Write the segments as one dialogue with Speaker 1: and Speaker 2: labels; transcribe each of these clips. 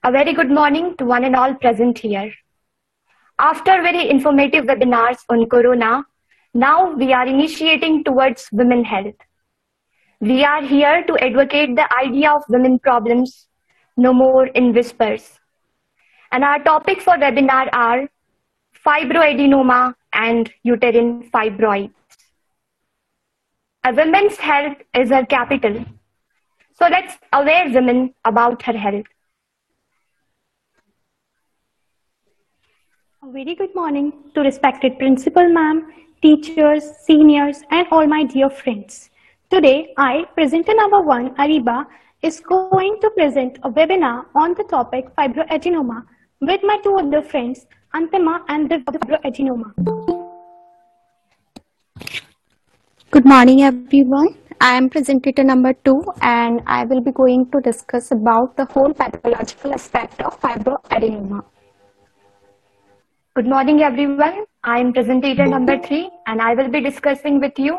Speaker 1: A very good morning to one and all present here. After very informative webinars on Corona, now we are initiating towards women health. We are here to advocate the idea of women problems, no more in whispers. And our topic for webinar are fibroadenoma and uterine fibroids. A woman's health is her capital. So let's aware women about her health.
Speaker 2: A very good morning to respected principal ma'am, teachers, seniors, and all my dear friends. Today, I, presenter number 1, Ariba, is going to present a webinar on the topic fibroadenoma with my two other friends, Antima and the fibroadenoma.
Speaker 3: Good morning, everyone. I am presenter number 2, and I will be going to discuss about the whole pathological aspect of fibroadenoma.
Speaker 1: Good morning, everyone. I am presenter number 3, and I will be discussing with you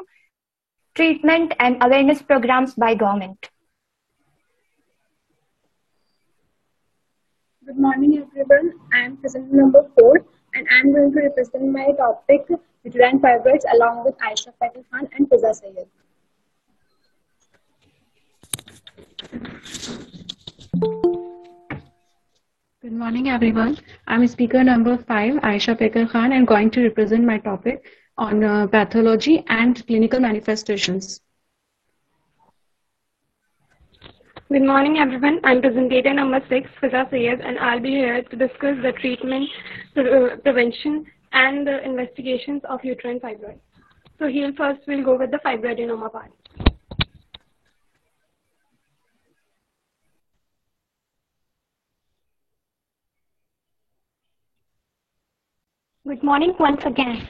Speaker 1: treatment and awareness programs by government.
Speaker 4: Good morning, everyone. I am presenter number 4, and I am going to represent my topic, uterine fibroids, along with Aisha Patel Khan and Fiza Sayed.
Speaker 5: Good morning, everyone. I'm speaker number 5, Aisha Patel Khan, and going to represent my topic on pathology and clinical manifestations.
Speaker 6: Good morning, everyone. I'm presenter number 6, Fiza Sayed, and I'll be here to discuss the treatment, prevention, and the investigations of uterine fibroids. So here first we'll go with the fibroadenoma part.
Speaker 2: Good morning once again.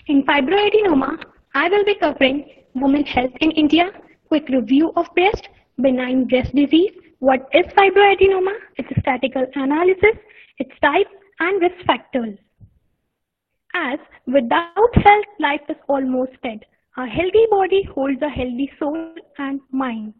Speaker 2: In fibroadenoma, I will be covering women's health in India, quick review of breast, benign breast disease, what is fibroadenoma, its statistical analysis, its type, and risk factors. As without health, life is almost dead. A healthy body holds a healthy soul and mind.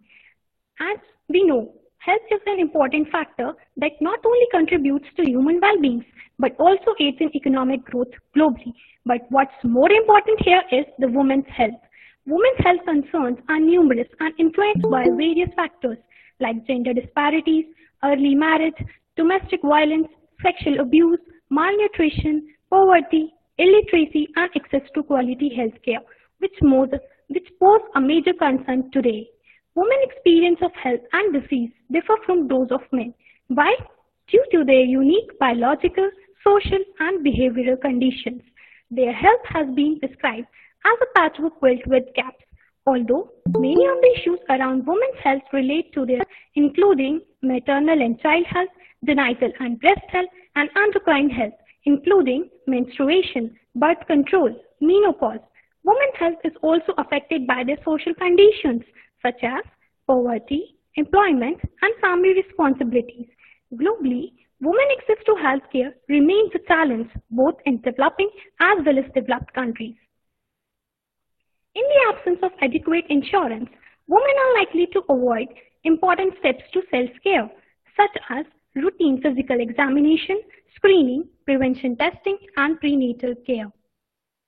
Speaker 2: As we know, health is an important factor that not only contributes to human well-being, but also aids in economic growth globally. But what's more important here is the women's health. Women's health concerns are numerous and influenced by various factors like gender disparities, early marriage, domestic violence, sexual abuse, malnutrition, poverty, illiteracy, and access to quality health care, which pose a major concern today. Women's experience of health and disease differ from those of men. Why? Due to their unique biological, social, and behavioral conditions. Their health has been described as a patchwork quilt with gaps. Although many of the issues around women's health relate to their, including maternal and child health, genital and breast health, and endocrine health, including menstruation, birth control, menopause. Women's health is also affected by their social conditions such as poverty, employment, and family responsibilities. Globally, women's access to healthcare remains a challenge both in developing as well as developed countries. In the absence of adequate insurance, women are likely to avoid important steps to self-care, such as routine physical examination, screening, prevention testing, and prenatal care.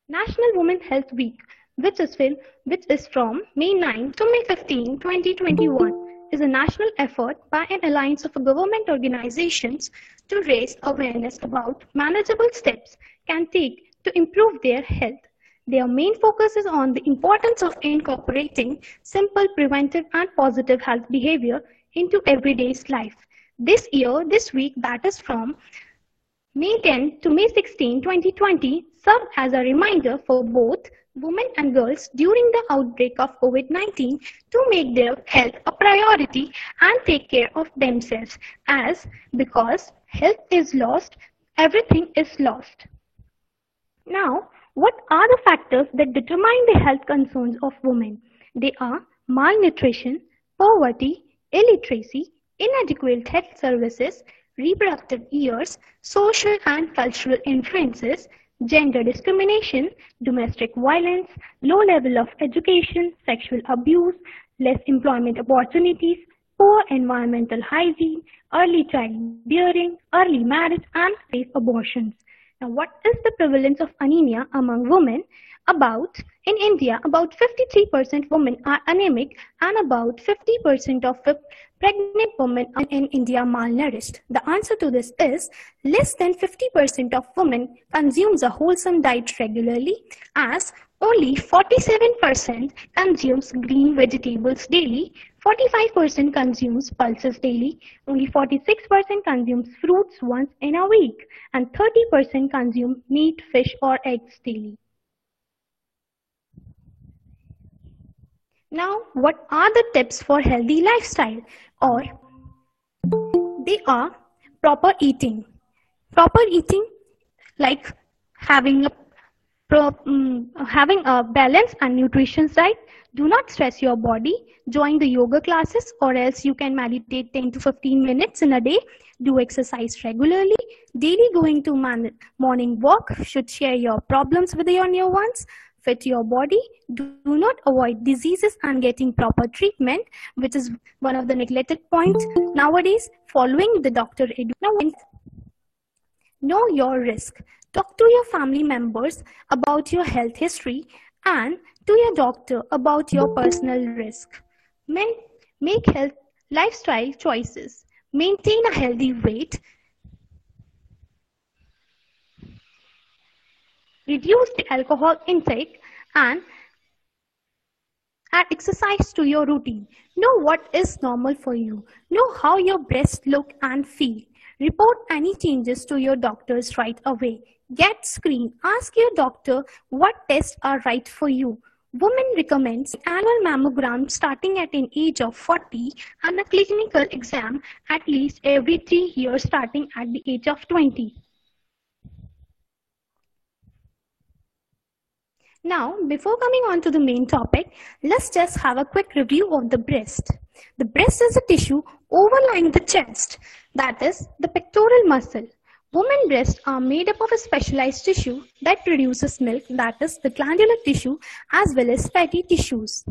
Speaker 2: National Women's Health Week, which is from May 9 to May 15, 2021, is a national effort by an alliance of government organizations to raise awareness about manageable steps can take to improve their health. Their main focus is on the importance of incorporating simple preventive and positive health behavior into everyday life. This week, that is from May 10 to May 16, 2020, served as a reminder for both women and girls during the outbreak of COVID-19 to make their health a priority and take care of themselves, because health is lost, everything is lost. Now, what are the factors that determine the health concerns of women? They are malnutrition, poverty, illiteracy, inadequate health services, reproductive years, social and cultural influences, gender discrimination, domestic violence, low level of education, sexual abuse, less employment opportunities, poor environmental hygiene, early childbearing, early marriage, and safe abortions. Now, what is the prevalence of anemia among women? In India, about 53% women are anemic and about 50% of pregnant women are in India malnourished. The answer to this is less than 50% of women consumes a wholesome diet regularly, as only 47% consumes green vegetables daily, 45% consumes pulses daily, only 46% consumes fruits once in a week, and 30% consume meat, fish, or eggs daily. Now, what are the tips for healthy lifestyle? They are proper eating. Proper eating, like having a balanced and nutritious diet. Do not stress your body. Join the yoga classes, or else you can meditate 10 to 15 minutes in a day. Do exercise regularly. Daily going to morning walk. Should share your problems with your near ones. Fit your body. Do not avoid diseases and getting proper treatment, which is one of the neglected points nowadays. Following the doctor. Know your risk. Talk to your family members about your health history and to your doctor about your personal risk. Make health lifestyle choices. Maintain a healthy weight. Reduce the alcohol intake and add exercise to your routine. Know what is normal for you. Know how your breasts look and feel. Report any changes to your doctors right away. Get screened. Ask your doctor what tests are right for you. Women recommends annual mammogram starting at an age of 40 and a clinical exam at least every 3 years starting at the age of 20. Now, before coming on to the main topic, let's just have a quick review of the breast. The breast is a tissue overlying the chest, that is the pectoral muscle. Women breasts are made up of a specialized tissue that produces milk, that is the glandular tissue, as well as fatty tissues.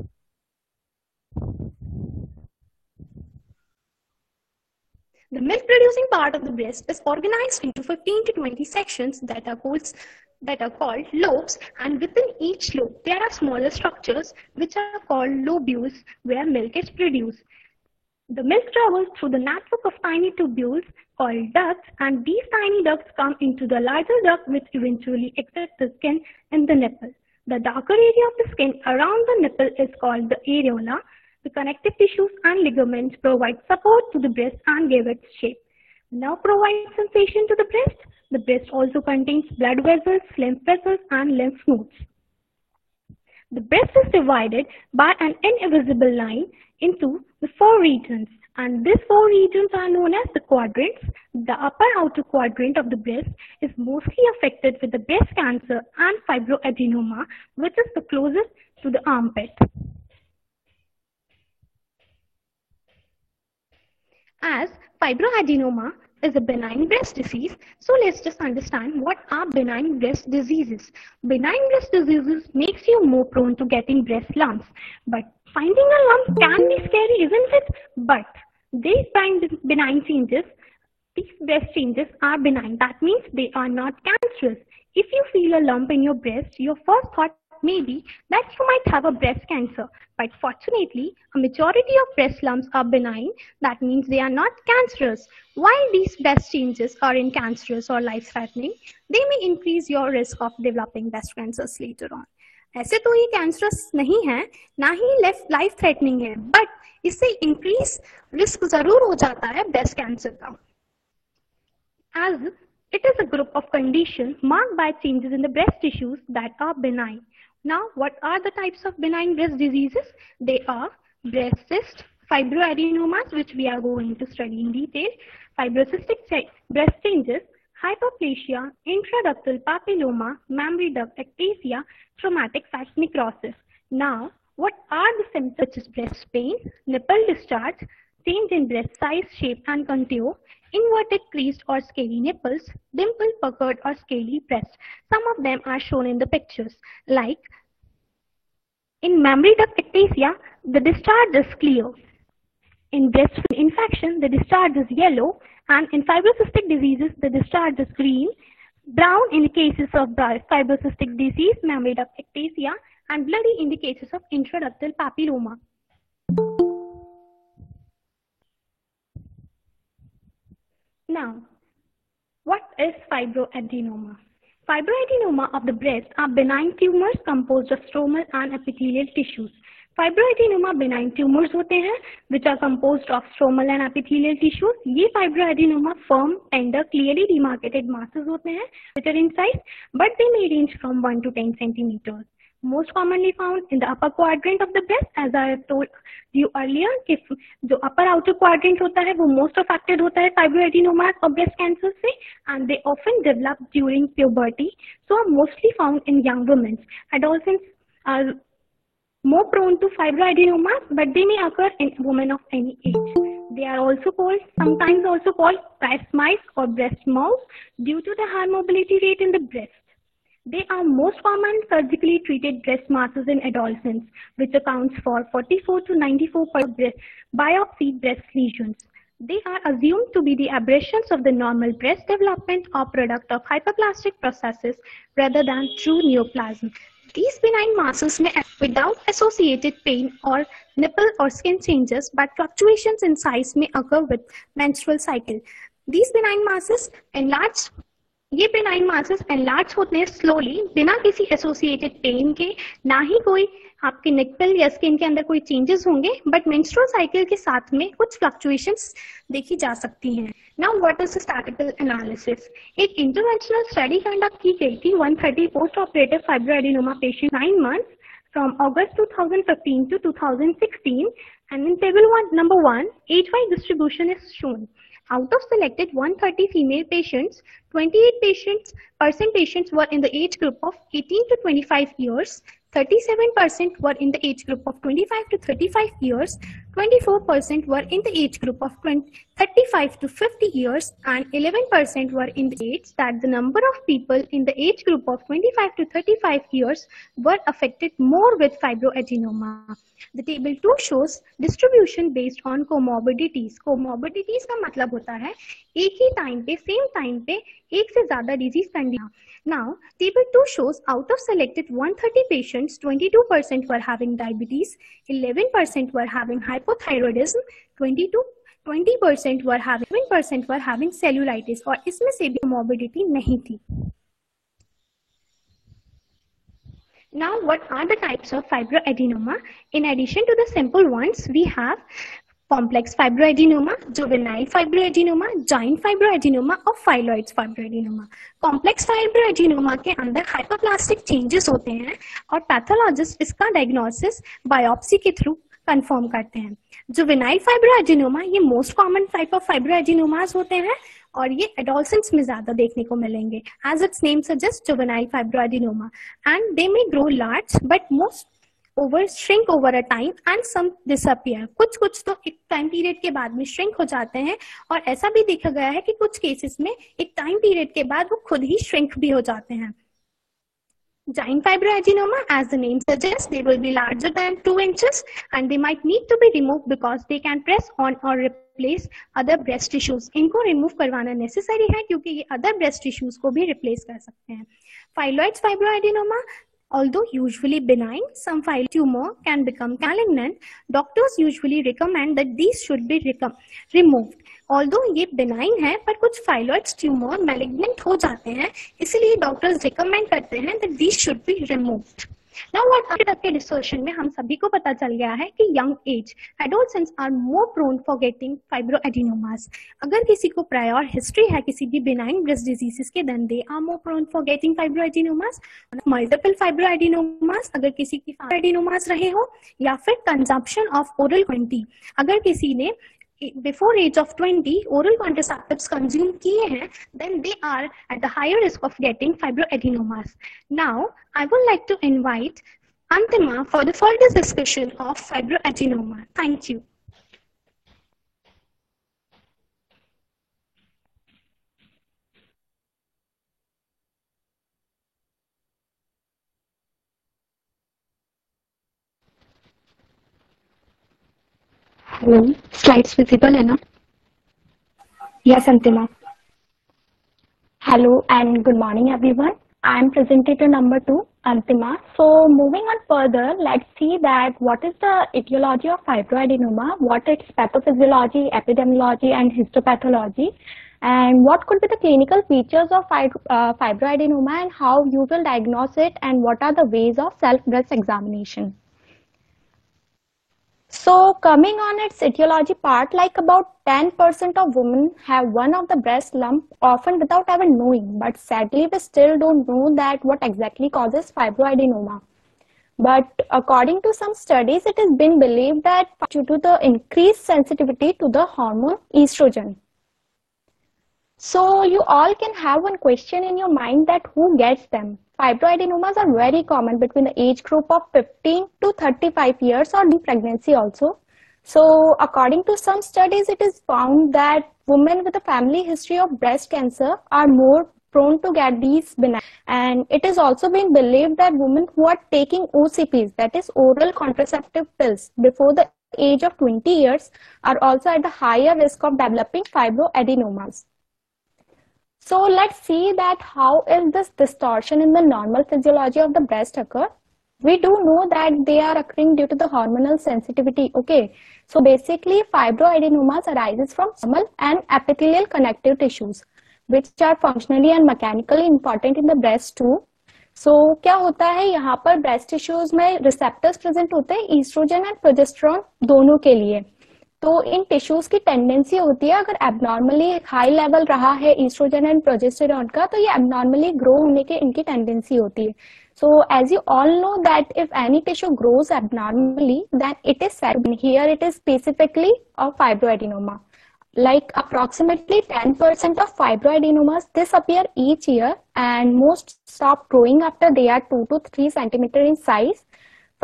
Speaker 2: The milk producing part of the breast is organized into 15 to 20 sections that are called lobes, and within each lobe there are smaller structures which are called lobules where milk is produced. The milk travels through the network of tiny tubules called ducts, and these tiny ducts come into the larger duct which eventually exits the skin in the nipple. The darker area of the skin around the nipple is called the areola. The connective tissues and ligaments provide support to the breast and give it shape. Now provide sensation to the breast. The breast also contains blood vessels, lymph vessels, and lymph nodes. The breast is divided by an invisible line into the 4 regions, and these 4 regions are known as the quadrants. The upper outer quadrant of the breast is mostly affected with the breast cancer and fibroadenoma, which is the closest to the armpit. As fibroadenoma is a benign breast disease, so let's just understand what are benign breast diseases. Benign breast diseases makes you more prone to getting breast lumps, but finding a lump can be scary, isn't it? But these benign changes, these breast changes are benign. That means they are not cancerous. If you feel a lump in your breast, your first thought may be that you might have a breast cancer. But fortunately, a majority of breast lumps are benign. That means they are not cancerous. While these breast changes are cancerous or life-threatening, they may increase your risk of developing breast cancers later on. ऐसे तो ये cancerous नहीं है, ना ही life threatening है, but इससे increase risk जरूर हो जाता है ब्रेस्ट कैंसर का. As it is a group of conditions marked by changes in the breast tissues that are benign. Now, what are the types of benign breast diseases? They are breast cyst, fibroadenomas, which we are going to study in detail, fibrocystic breast changes, hyperplasia, intraductal papilloma, mammary duct ectasia, traumatic fat necrosis. Now, what are the symptoms such as breast pain, nipple discharge, change in breast size, shape and contour, inverted, creased or scaly nipples, dimple, puckered or scaly breasts. Some of them are shown in the pictures. Like in mammary duct ectasia, the discharge is clear. In breast infection, the discharge is yellow, and in fibrocystic diseases, the discharge is green. Brown in the cases of fibrocystic disease, mammoid ectasia, and bloody in the cases of intraductal papilloma. Now, what is fibroadenoma? Fibroadenoma of the breast are benign tumors composed of stromal and epithelial tissues. Fibroadenoma benign tumors होते हैं which are composed of stromal and epithelial tissues. ये fibroadenoma firm, tender, clearly demarcated masses होते हैं which are in size, but they may range from 1 to 10 centimeters. Most commonly found in the upper quadrant of the breast, as I have told you earlier, कि जो upper outer quadrant होता है वो most affected होता है fibroadenoma और breast cancer से, and they often develop during puberty, so are mostly found in young women. Adolescents are more prone to fibroadenomas, but they may occur in women of any age. They are also called, sometimes also called breast mice or breast mouse due to the high mobility rate in the breast. They are most common surgically treated breast masses in adolescents, which accounts for 44 to 94% biopsied breast lesions. They are assumed to be the aberrations of the normal breast development or product of hyperplastic processes rather than true neoplasm. These benign masses may act without associated pain or nipple or skin changes, but fluctuations in size may occur with menstrual cycle. These benign masses enlarge ये benign masses enlarge होते हैं slowly बिना किसी associated pain के, ना ही कोई आपके nipple या स्किन के अंदर कोई चेंजेस होंगे, बट मेंस्ट्रुअल साइकिल के साथ में कुछ फ्लक्चुएशंस देखी जा सकती हैं. Now what is statistical analysis? एक इंटरवेंशनल स्टडी कंडक्ट की गई थी 130 post operative fibroadenoma patient 9 months from August 2015 to 2016, and in table number 1, age-wise distribution is shown. Out of selected 130 female patients, 28% patients were in the age group of 18 to 25 years, 37% were in the age group of 25 to 35 years, 24% were in the age group of 35 to 50 years, and 11% were in the age that the number of people in the age group of 25 to 35 years were affected more with fibroadenoma. The table 2 shows distribution based on comorbidities. Comorbidities का मतलब होता है एक ही time पे, same time पे एक से ज्यादा disease condition. Now, table 2 shows out of selected 130 patients, 22% were having diabetes, 11% were having hypothyroidism, 20% were having cellulitis, और इसमें से भी morbidity नहीं थी. Now, what are the types of fibroadenoma? In addition to the simple ones, we have complex fibroadenoma, juvenile fibroadenoma, giant fibroadenoma और phylloid fibroadenoma. Complex fibroadenoma के अंदर hyperplastic changes होते हैं और पैथोलॉजिस्ट इसका डायग्नोसिस बायोप्सी के थ्रू कंफर्म करते हैं. जुवेनाइल फाइब्रोएडेनोमा ये मोस्ट कॉमन टाइप ऑफ फाइब्रोएडेनोमास होते हैं और ये एडोलसेंट्स में ज्यादा देखने को मिलेंगे. As its name suggest juvenile fibroadenoma, and they may grow large but most shrink over a time and some disappear. कुछ तो एक टाइम पीरियड के बाद में श्रिंक हो जाते हैं और ऐसा भी देखा गया है कि कुछ केसेस में एक टाइम पीरियड के बाद वो खुद ही श्रिंक भी हो जाते हैं. Giant fibroadenoma, as the name suggests, they will be larger than 2 inches and they might need to be removed because they can press on or replace other breast tissues. इनको remove करवाना necessary है क्योंकि ये other breast tissues को भी replace कर सकते हैं. Phylloid fibroadenoma, although usually benign, some phylloid tumor can become malignant. Doctors usually recommend that these should be removed. Although ये benign है, पर कुछ phylloid tumor malignant हो जाते हैं, इसलिए doctors recommend करते हैं that these should be removed. Now what after के discussion में हम सभी को पता चल गया है कि young age adolescents are more prone for getting fibroadenomas. अगर किसी को prior history है किसी भी benign breast diseases के, then they are more prone for getting fibroadenomas. Multiple fibroadenomas अगर किसी की fibroadenomas रहे हो, या फिर consumption of oral quantity अगर किसी ने before age of 20 oral contraceptives consume किए हैं, then they are at the higher risk of getting fibroadenomas. Now, I would like to invite Antima for the further discussion of fibroadenoma. Thank you.
Speaker 3: Hello, slides visible enough?
Speaker 1: Yes, Antima.
Speaker 3: Hello and good morning everyone. I am presenter number 2, Antima. So moving on further, let's see that what is the etiology of fibroadenoma, what its pathophysiology, epidemiology and histopathology, and what could be the clinical features of fibroadenoma and how you will diagnose it, and what are the ways of self-breast examination. So coming on its etiology part, like about 10% of women have one of the breast lump, often without ever knowing, but sadly we still don't know that what exactly causes fibroadenoma. But according to some studies, it has been believed that due to the increased sensitivity to the hormone estrogen. So you all can have one question in your mind that who gets them? Fibroadenomas are very common between the age group of 15 to 35 years or in pregnancy also. So according to some studies, it is found that women with a family history of breast cancer are more prone to get these benign. And it is also been believed that women who are taking OCPs, that is oral contraceptive pills, before the age of 20 years are also at the higher risk of developing fibroadenomas. So let's see that how is this distortion in the normal physiology of the breast occur. We do know that they are occurring due to the hormonal sensitivity. Okay, so basically fibroadenomas arises from normal and epithelial connective tissues, which are functionally and mechanically important in the breast too. So क्या होता है यहाँ पर breast tissues में receptors present होते हैं estrogen and progesterone दोनों के लिए. तो इन टिश्यूज की टेंडेंसी होती है, अगर एबनॉर्मली हाई लेवल रहा है ईस्ट्रोजन एंड प्रोजेस्टेरॉन का, तो ये एबनॉर्मली ग्रो होने की इनकी टेंडेंसी होती है. So as you all know that if any tissue grows abnormally then it is said here it is specifically of fibroadenoma. Like approximately 10% of fibroadenomas disappear each year and most stop growing after they are 2 to 3 centimeter in size.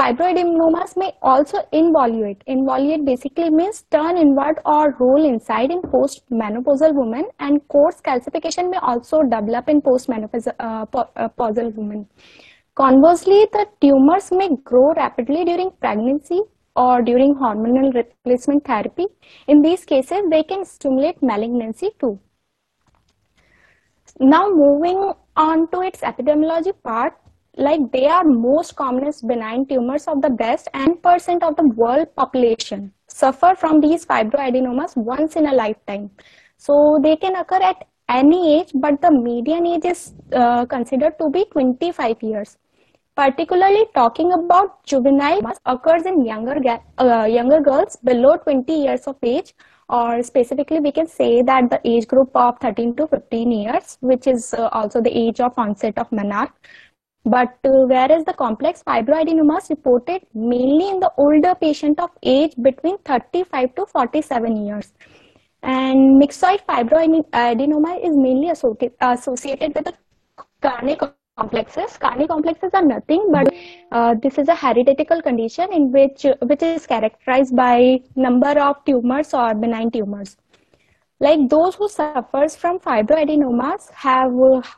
Speaker 3: Fibroadenomas may also involute. Involute basically means turn inward or roll inside in postmenopausal women, and coarse calcification may also develop in postmenopausal women. Conversely, the tumors may grow rapidly during pregnancy or during hormonal replacement therapy. In these cases, they can stimulate malignancy too. Now moving on to its epidemiology part, like they are most commonest benign tumors of the breast, and 10% of the world population suffer from these fibroadenomas once in a lifetime. So they can occur at any age, but the median age is considered to be 25 years. Particularly talking about juvenile occurs in younger girls below 20 years of age, or specifically we can say that the age group of 13 to 15 years, which is also the age of onset of menarche. But whereas the complex fibroadenomas reported mainly in the older patient of age between 35 to 47 years. And myxoid fibroadenoma is mainly associated with the carnic complexes. Carnic complexes are nothing but this is a hereditary condition in which is characterized by number of tumors or benign tumors. Like those who suffers from fibroadenomas have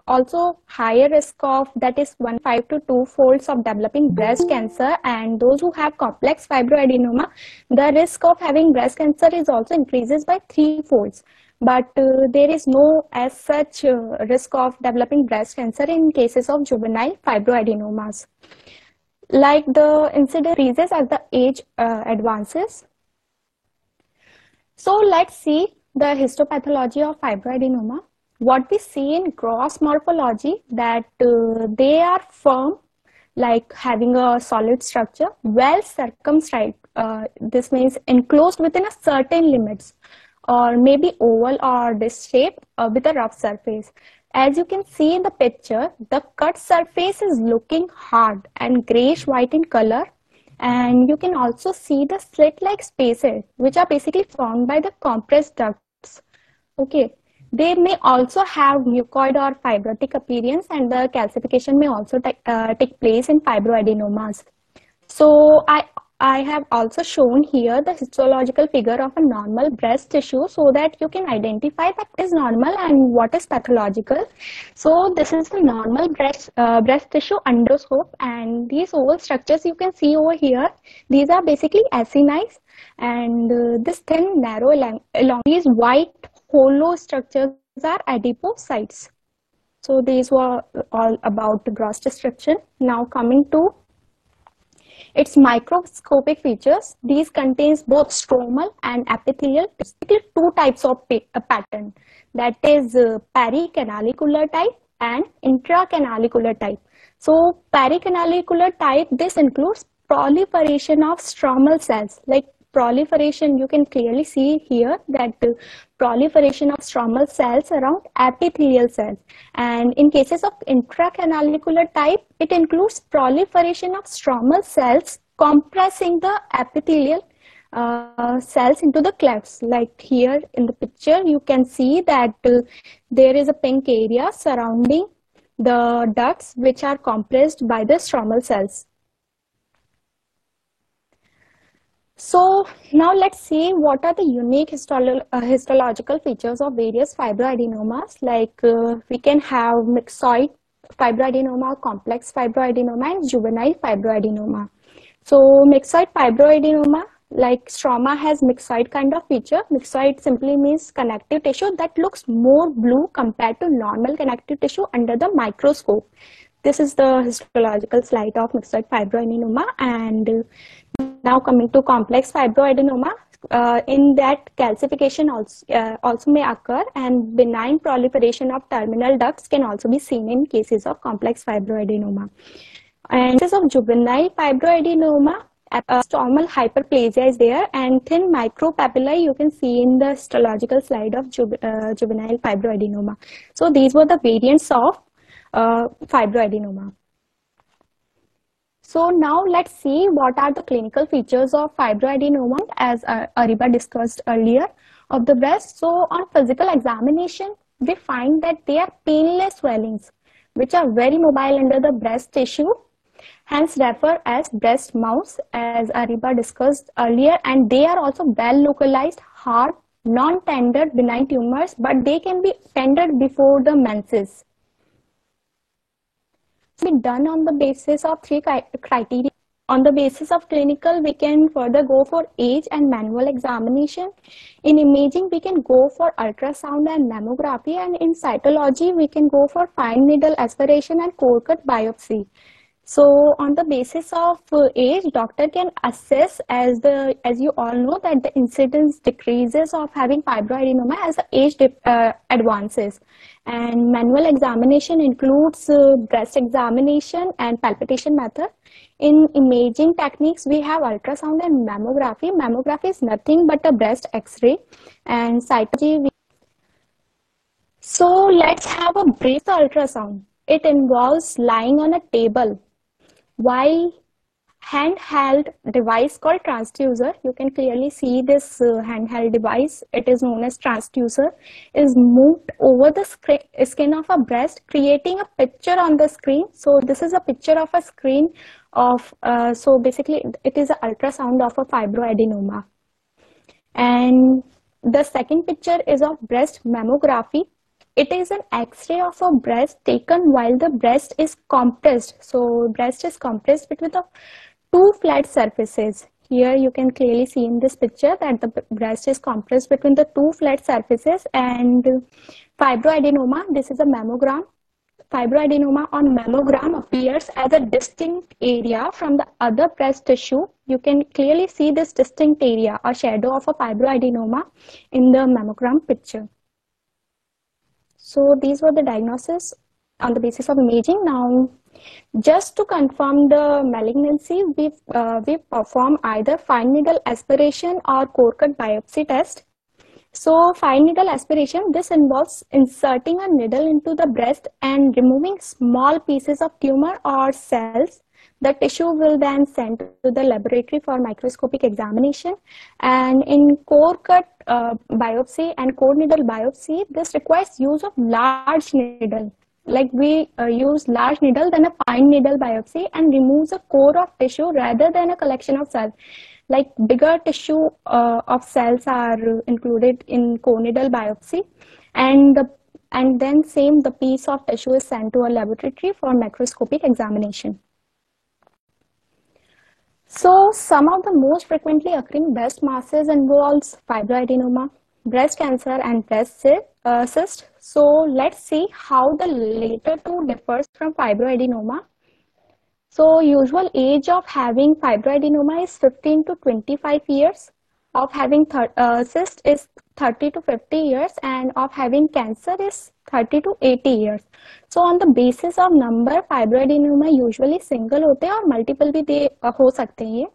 Speaker 3: also higher risk of, that is 1.5 to 2 folds of developing breast cancer, and those who have complex fibroadenoma, the risk of having breast cancer is also increases by 3 folds. But there is no as such risk of developing breast cancer in cases of juvenile fibroadenomas. Like the incidence increases as the age advances. So let's see the histopathology of fibroadenoma. What we see in gross morphology, that they are firm, like having a solid structure, well circumscribed. This means enclosed within a certain limits, or maybe oval or disc shape with a rough surface. As you can see in the picture, the cut surface is looking hard and grayish white in color. And you can also see the slit-like spaces, which are basically formed by the compressed ducts. Okay, they may also have mucoid or fibrotic appearance, and the calcification may also take place in fibroadenomas. So I I have also shown here the histological figure of a normal breast tissue so that you can identify that is normal and what is pathological. So this is the normal breast tissue endoscope, and these oval structures you can see over here, these are basically acini, and this thin narrow along these white hollow structures are adipocytes. So these were all about the gross description. Now coming to its microscopic features, these contains both stromal and epithelial, basically two types of pattern, that is pericanalicular type and intracanalicular type. So pericanalicular type, this includes proliferation of stromal cells. Like proliferation, you can clearly see here that proliferation of stromal cells around epithelial cells. And in cases of intracanalicular type, it includes proliferation of stromal cells compressing the epithelial cells into the clefts. Like here in the picture, you can see that there is a pink area surrounding the ducts which are compressed by the stromal cells. So now let's see what are the unique histological features of various fibroadenomas. Like we can have myxoid fibroadenoma, complex fibroadenoma, and juvenile fibroadenoma. So myxoid fibroadenoma, like stroma, has myxoid kind of feature. Myxoid simply means connective tissue that looks more blue compared to normal connective tissue under the microscope. This is the histological slide of myxoid fibroadenoma. And now coming to complex fibroadenoma, in that calcification also may occur, and benign proliferation of terminal ducts can also be seen in cases of complex fibroadenoma. And in cases of juvenile fibroadenoma, stromal hyperplasia is there, and thin micropapillae you can see in the histological slide of juvenile fibroadenoma. So these were the variants of fibroadenoma. So now let's see what are the clinical features of fibroadenoma, as Ariba discussed earlier, of the breast. So on physical examination, we find that they are painless swellings which are very mobile under the breast tissue, hence referred as breast mouse, as Ariba discussed earlier, and they are also well localized, hard, non-tender benign tumors, but they can be tendered before the menses. Be done on the basis of three criteria. On the basis of clinical, we can further go for age and manual examination. In imaging, we can go for ultrasound and mammography, and in cytology, we can go for fine needle aspiration and core cut biopsy. So on the basis of age, doctor can assess, as you all know, that the incidence decreases of having fibroadenoma as the age advances. And manual examination includes breast examination and palpitation method. In imaging techniques, we have ultrasound and mammography. Mammography is nothing but a breast X-ray, and cytology. So let's have a brief ultrasound. It involves lying on a table while handheld device called transducer, you can clearly see this handheld device, it is known as transducer, is moved over the skin of a breast, creating a picture on the screen. So this is a picture of a screen of, so basically it is an ultrasound of a fibroadenoma. And the second picture is of breast mammography. It is an X-ray of a breast taken while the breast is compressed. So breast is compressed between the two flat surfaces. Here you can clearly see in this picture that the breast is compressed between the two flat surfaces. And fibroadenoma, this is a mammogram. Fibroadenoma on mammogram appears as a distinct area from the other breast tissue. You can clearly see this distinct area, a shadow of a fibroadenoma, in the mammogram picture. So these were the diagnosis on the basis of imaging. Now, just to confirm the malignancy, we perform either fine needle aspiration or core cut biopsy test. So fine needle aspiration, this involves inserting a needle into the breast and removing small pieces of tumor or cells. The tissue will then sent to the laboratory for microscopic examination. And in core cut biopsy and core needle biopsy, this requires use of large needle. like we use large needle than a fine needle biopsy and removes a core of tissue rather than a collection of cells. Like bigger tissue of cells are included in conidal biopsy, and then same the piece of tissue is sent to a laboratory for microscopic examination. So some of the most frequently occurring breast masses involves fibroadenoma, breast cancer, and breast cyst. So let's see how the later two differs from fibroadenoma. So usual age of having fibroadenoma is 15 to 25 years, of having cyst is 30 to 50 years, and of having cancer is 30 to 80 years. So on the basis of number, fibroadenoma usually single होते हैं और multiple भी हो सकते हैं.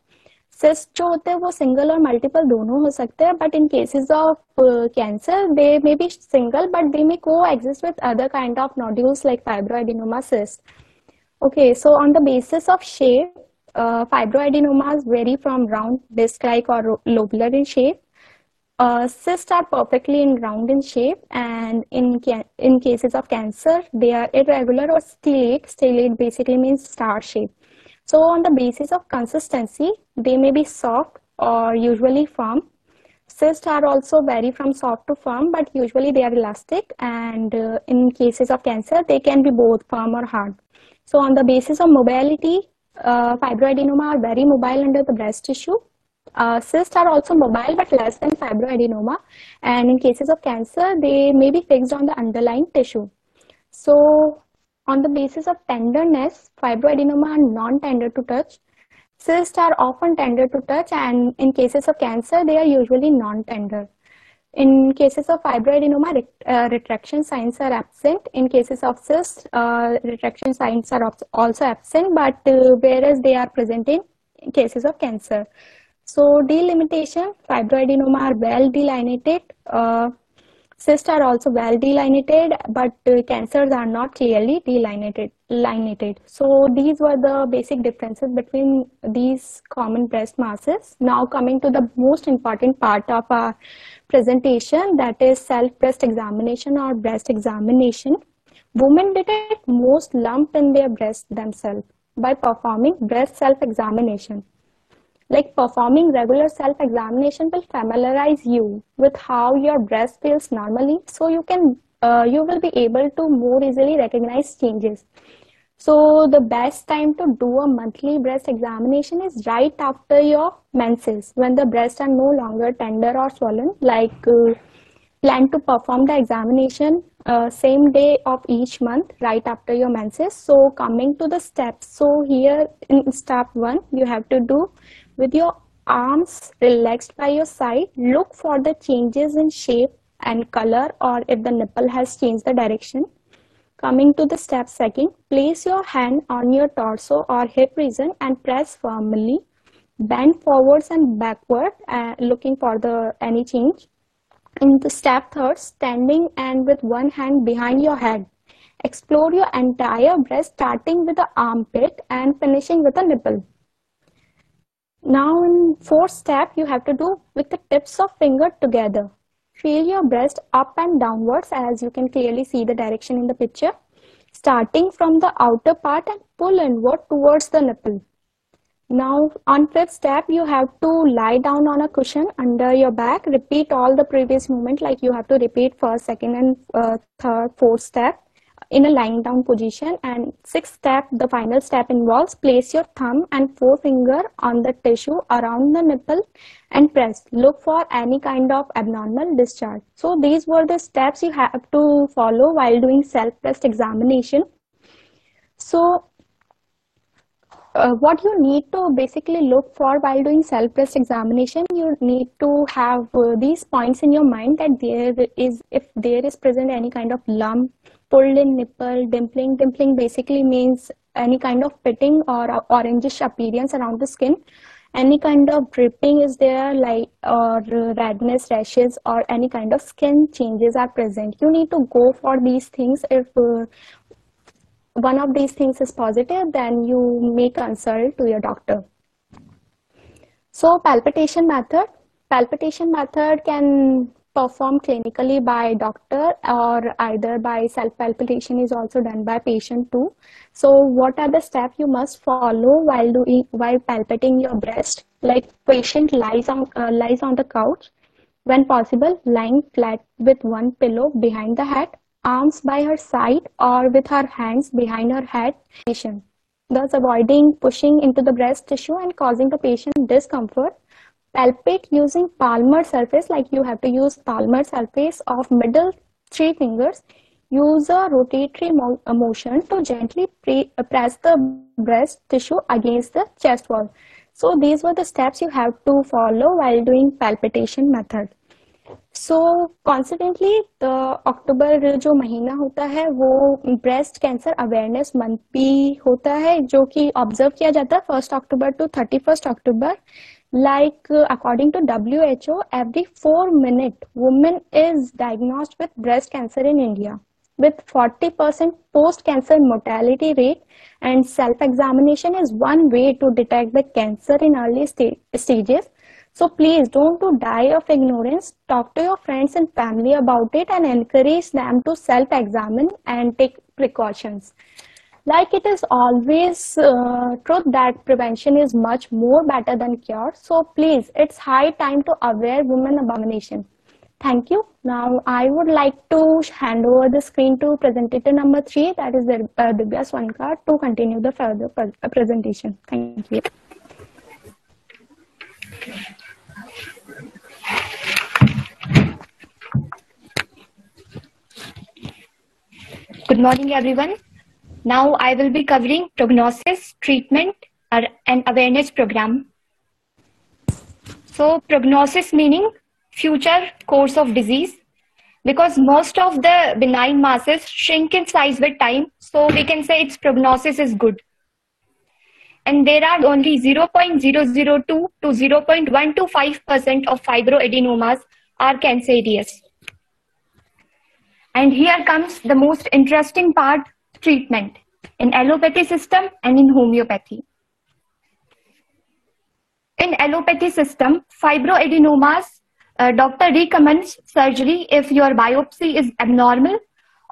Speaker 3: Cyst जो होते हैं वो single और multiple दोनों हो सकते हैं, but in cases of cancer they may be single but they may coexist with other kind of nodules like fibroadenoma cyst. Okay, so on the basis of shape, fibroadenomas vary from round, disc-like, or lobular in shape. Cysts are perfectly round in shape, and in cases of cancer, they are irregular or stellate. Stellate basically means star shape. So on the basis of consistency, they may be soft or usually firm. Cysts are also vary from soft to firm, but usually they are elastic, and in cases of cancer, they can be both firm or hard. So on the basis of mobility, fibroadenoma are very mobile under the breast tissue. Cysts are also mobile but less than fibroadenoma, and in cases of cancer, they may be fixed on the underlying tissue. So on the basis of tenderness, fibroadenoma are non-tender to touch. Cysts are often tender to touch, and in cases of cancer, they are usually non-tender. In cases of fibroadenoma, retraction signs are absent. In cases of cysts, retraction signs are also absent, but whereas they are present in cases of cancer. So delimitation, fibroadenoma are well delineated. Cysts are also well delineated, but cancers are not clearly delineated. So these were the basic differences between these common breast masses. Now coming to the most important part of our presentation, that is self-breast examination or breast examination. Women detect most lump in their breast themselves by performing breast self-examination. Like performing regular self-examination will familiarize you with how your breast feels normally, so you will be able to more easily recognize changes. So the best time to do a monthly breast examination is right after your menses, when the breasts are no longer tender or swollen. Like plan to perform the examination same day of each month right after your menses. So coming to the steps, so here in step 1, you have to do with your arms relaxed by your side, look for the changes in shape and color, or if the nipple has changed the direction. Coming to the step 2, place your hand on your torso or hip region and press firmly. Bend forwards and backward, looking for any change. In the step 3, standing and with one hand behind your head. Explore your entire breast, starting with the armpit and finishing with the nipple. Now in 4th step, you have to do with the tips of finger together. Feel your breast up and downwards, as you can clearly see the direction in the picture. Starting from the outer part and pull inward towards the nipple. Now on 5th step, you have to lie down on a cushion under your back. Repeat all the previous movement, like you have to repeat 1st, 2nd and 3rd, 4th step in a lying down position. And 6th step, the final step involves place your thumb and forefinger on the tissue around the nipple and press. Look for any kind of abnormal discharge. So these were the steps you have to follow while doing self-breast examination. So what you need to basically look for while doing self-breast examination, you need to have these points in your mind, that if there is present any kind of lump, pulled in nipple, dimpling. Dimpling basically means any kind of pitting or orangish appearance around the skin. Any kind of dripping is there, like or redness, rashes, or any kind of skin changes are present. You need to go for these things. If one of these things is positive, then you may consult to your doctor. So palpitation method can performed clinically by doctor, or either by self-palpitation is also done by patient too. So what are the steps you must follow while palpating your breast? Like, patient lies on the couch, when possible lying flat with one pillow behind the head, arms by her side or with her hands behind her head, thus avoiding pushing into the breast tissue and causing the patient discomfort. Palpate using palmar surface, like you have to use palmar surface of middle 3 fingers. Use a rotatory motion to gently press the breast tissue against the chest wall. So these were the steps you have to follow while doing palpitation method. So consequently, the अक्टूबर जो महीना होता है वो breast cancer awareness month भी होता है, जो कि ऑब्जर्व किया जाता है 1 अक्टूबर to 31 October. Like, according to WHO, every 4 minutes, woman is diagnosed with breast cancer in India, with 40% post-cancer mortality rate, and self-examination is one way to detect the cancer in early stages. So please don't die of ignorance. Talk to your friends and family about it and encourage them to self-examine and take precautions. Like, it is always truth that prevention is much more better than cure. So please, it's high time to aware women abomination. Thank you. Now I would like to hand over the screen to presenter number 3, that is Divya Swankar, to continue the further presentation. Thank you.
Speaker 1: Good morning, everyone. Now I will be covering prognosis, treatment, and awareness program. So prognosis meaning future course of disease, because most of the benign masses shrink in size with time, so we can say its prognosis is good. And there are only 0.002 to 0.125% of fibroadenomas are cancerous. And here comes the most interesting part, treatment in allopathy system and in homeopathy. In allopathy system, fibroadenomas, doctor recommends surgery if your biopsy is abnormal,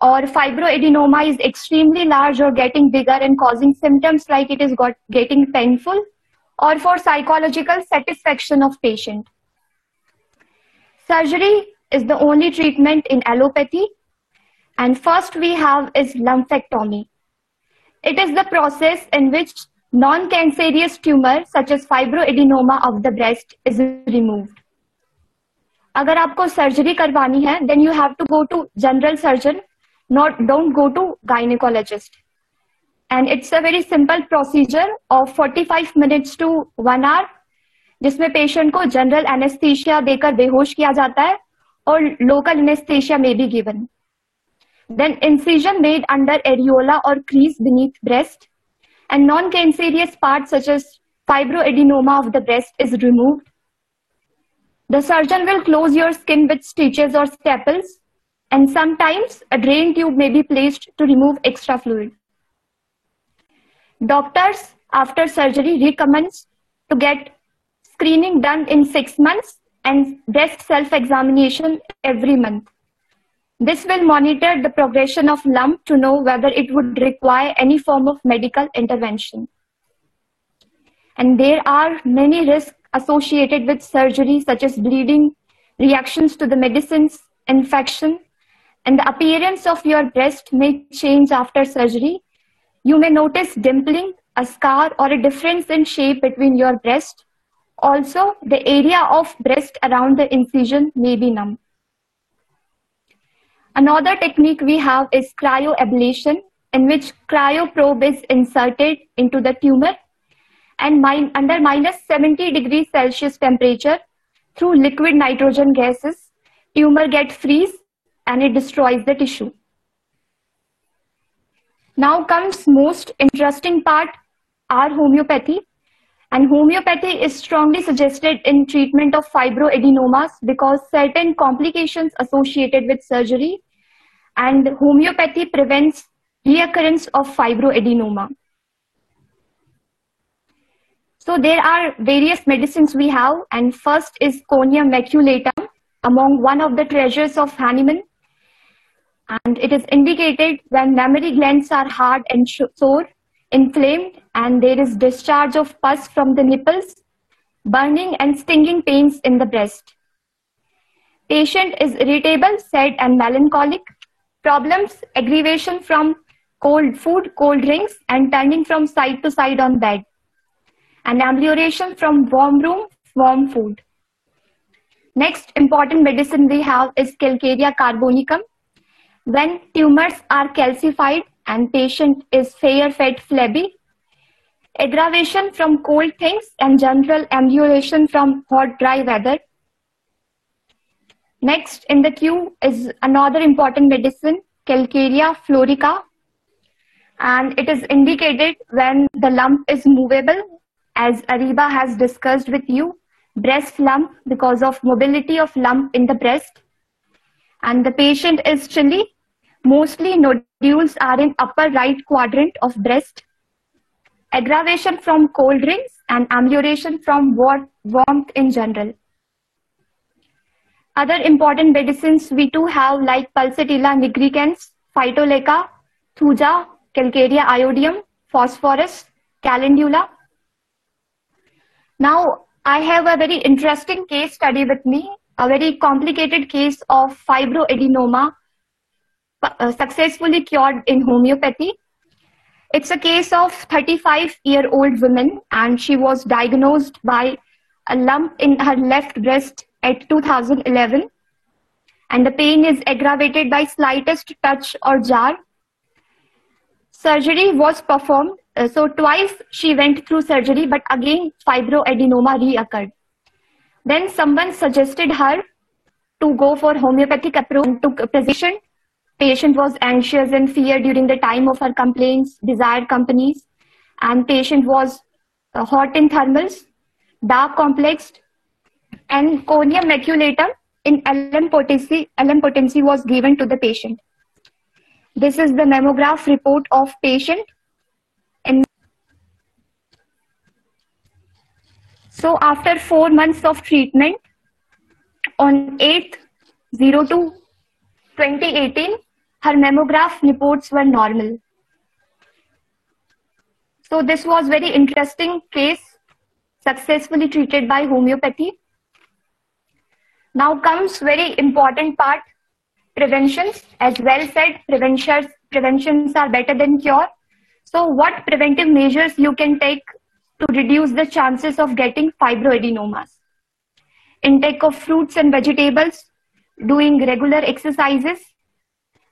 Speaker 1: or fibroadenoma is extremely large or getting bigger and causing symptoms like it is getting painful, or for psychological satisfaction of patient. Surgery is the only treatment in allopathy. And first we have is lumpectomy. It is the process in which non-cancerous tumor such as fibroadenoma of the breast is removed. अगर आपको surgery करवानी है, then you have to go to general surgeon, don't go to gynecologist. And it's a very simple procedure of 45 minutes to 1 hour, जिसमें patient को general anesthesia देकर बेहोश किया जाता है और local anesthesia may be given. Then incision made under areola or crease beneath breast, and non-cancerous parts such as fibroadenoma of the breast is removed. The surgeon will close your skin with stitches or staples, and sometimes a drain tube may be placed to remove extra fluid. Doctors after surgery recommends to get screening done in 6 months and breast self-examination every month. This will monitor the progression of lump to know whether it would require any form of medical intervention. And there are many risks associated with surgery, such as bleeding, reactions to the medicines, infection, and the appearance of your breast may change after surgery. You may notice dimpling, a scar, or a difference in shape between your breast. Also, the area of breast around the incision may be numb. Another technique we have is cryoablation, in which cryoprobe is inserted into the tumor, and under minus 70 degrees Celsius temperature, through liquid nitrogen gases, tumor gets freeze and it destroys the tissue. Now comes most interesting part, our homeopathy. And homeopathy is strongly suggested in treatment of fibroadenomas because certain complications associated with surgery, and homeopathy prevents reoccurrence of fibroadenoma. So there are various medicines we have, and first is Conium maculatum, among one of the treasures of Hahnemann, and it is indicated when mammary glands are hard and sore, inflamed, and there is discharge of pus from the nipples, burning and stinging pains in the breast. Patient is irritable, sad and melancholic. Problems, aggravation from cold food, cold drinks, and turning from side to side on bed. And amelioration from warm room, warm food. Next important medicine we have is Calcarea carbonicum. When tumors are calcified and patient is fair, fat, flabby. Aggravation from cold things and general amelioration from hot, dry weather. Next in the queue is another important medicine, Calcarea florica. And it is indicated when the lump is movable, as Ariba has discussed with you, breast lump because of mobility of lump in the breast. And the patient is chilly. Mostly nodules are in upper right quadrant of breast. Aggravation from cold drinks and amelioration from warmth in general. Other important medicines we do have like Pulsatilla nigricans, Phytoleca, Thuja, Calcarea iodium, Phosphorus, Calendula. Now I have a very interesting case study with me, a very complicated case of fibroadenoma successfully cured in homeopathy. It's a case of 35-year-old woman, and she was diagnosed by a lump in her left breast at 2011, and the pain is aggravated by slightest touch or jar. Surgery was performed, so twice she went through surgery, but again fibroadenoma reoccurred. Then someone suggested her to go for homeopathic approach and took a position. Patient was anxious and feared during the time of her complaints, desired companies, and patient was hot in thermals, dark complexed, and conium maculatum in LM potency was given to the patient. This is the mammograph report of patient. So after 4 months of treatment, on 8/02/2018, her mammograph reports were normal. So this was very interesting case, successfully treated by homeopathy. Now comes very important part, preventions. As well said, preventions are better than cure. So what preventive measures you can take to reduce the chances of getting fibroadenomas? Intake of fruits and vegetables, doing regular exercises.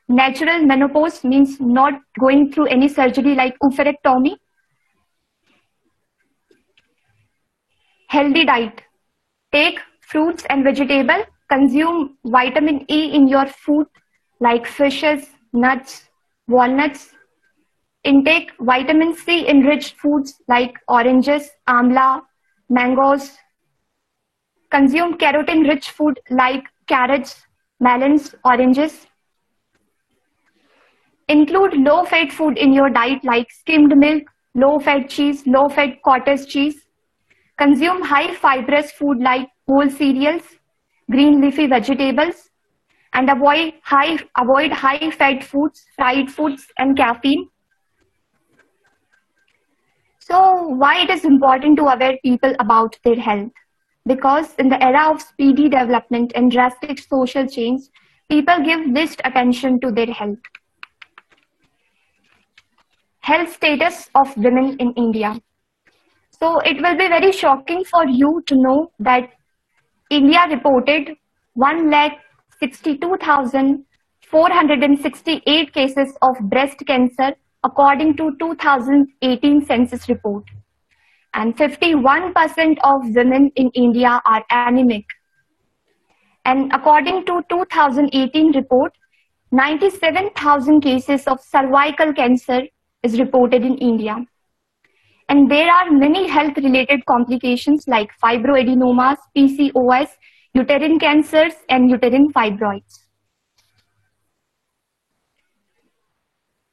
Speaker 1: Natural menopause means not going through any surgery like oophorectomy. Healthy diet. Take fruits and vegetables. Consume vitamin E in your food like fishes, nuts, walnuts. Intake vitamin C enriched foods like oranges, amla, mangoes. Consume keratin rich food like carrots, melons, oranges. Include low-fat food in your diet like skimmed milk, low-fat cheese, low-fat cottage cheese. Consume high fibrous food like whole cereals, green leafy vegetables, and avoid high-fat foods, fried foods, and caffeine. So why it is important to aware people about their health? Because in the era of speedy development and drastic social change, people give least attention to their health. Health status of women in India. So it will be very shocking for you to know that India reported 1,62,468 cases of breast cancer according to 2018 census report. And 51% of women in India are anemic. And according to 2018 report, 97,000 cases of cervical cancer is reported in India. And there are many health-related complications like fibroadenomas, PCOS, uterine cancers, and uterine fibroids.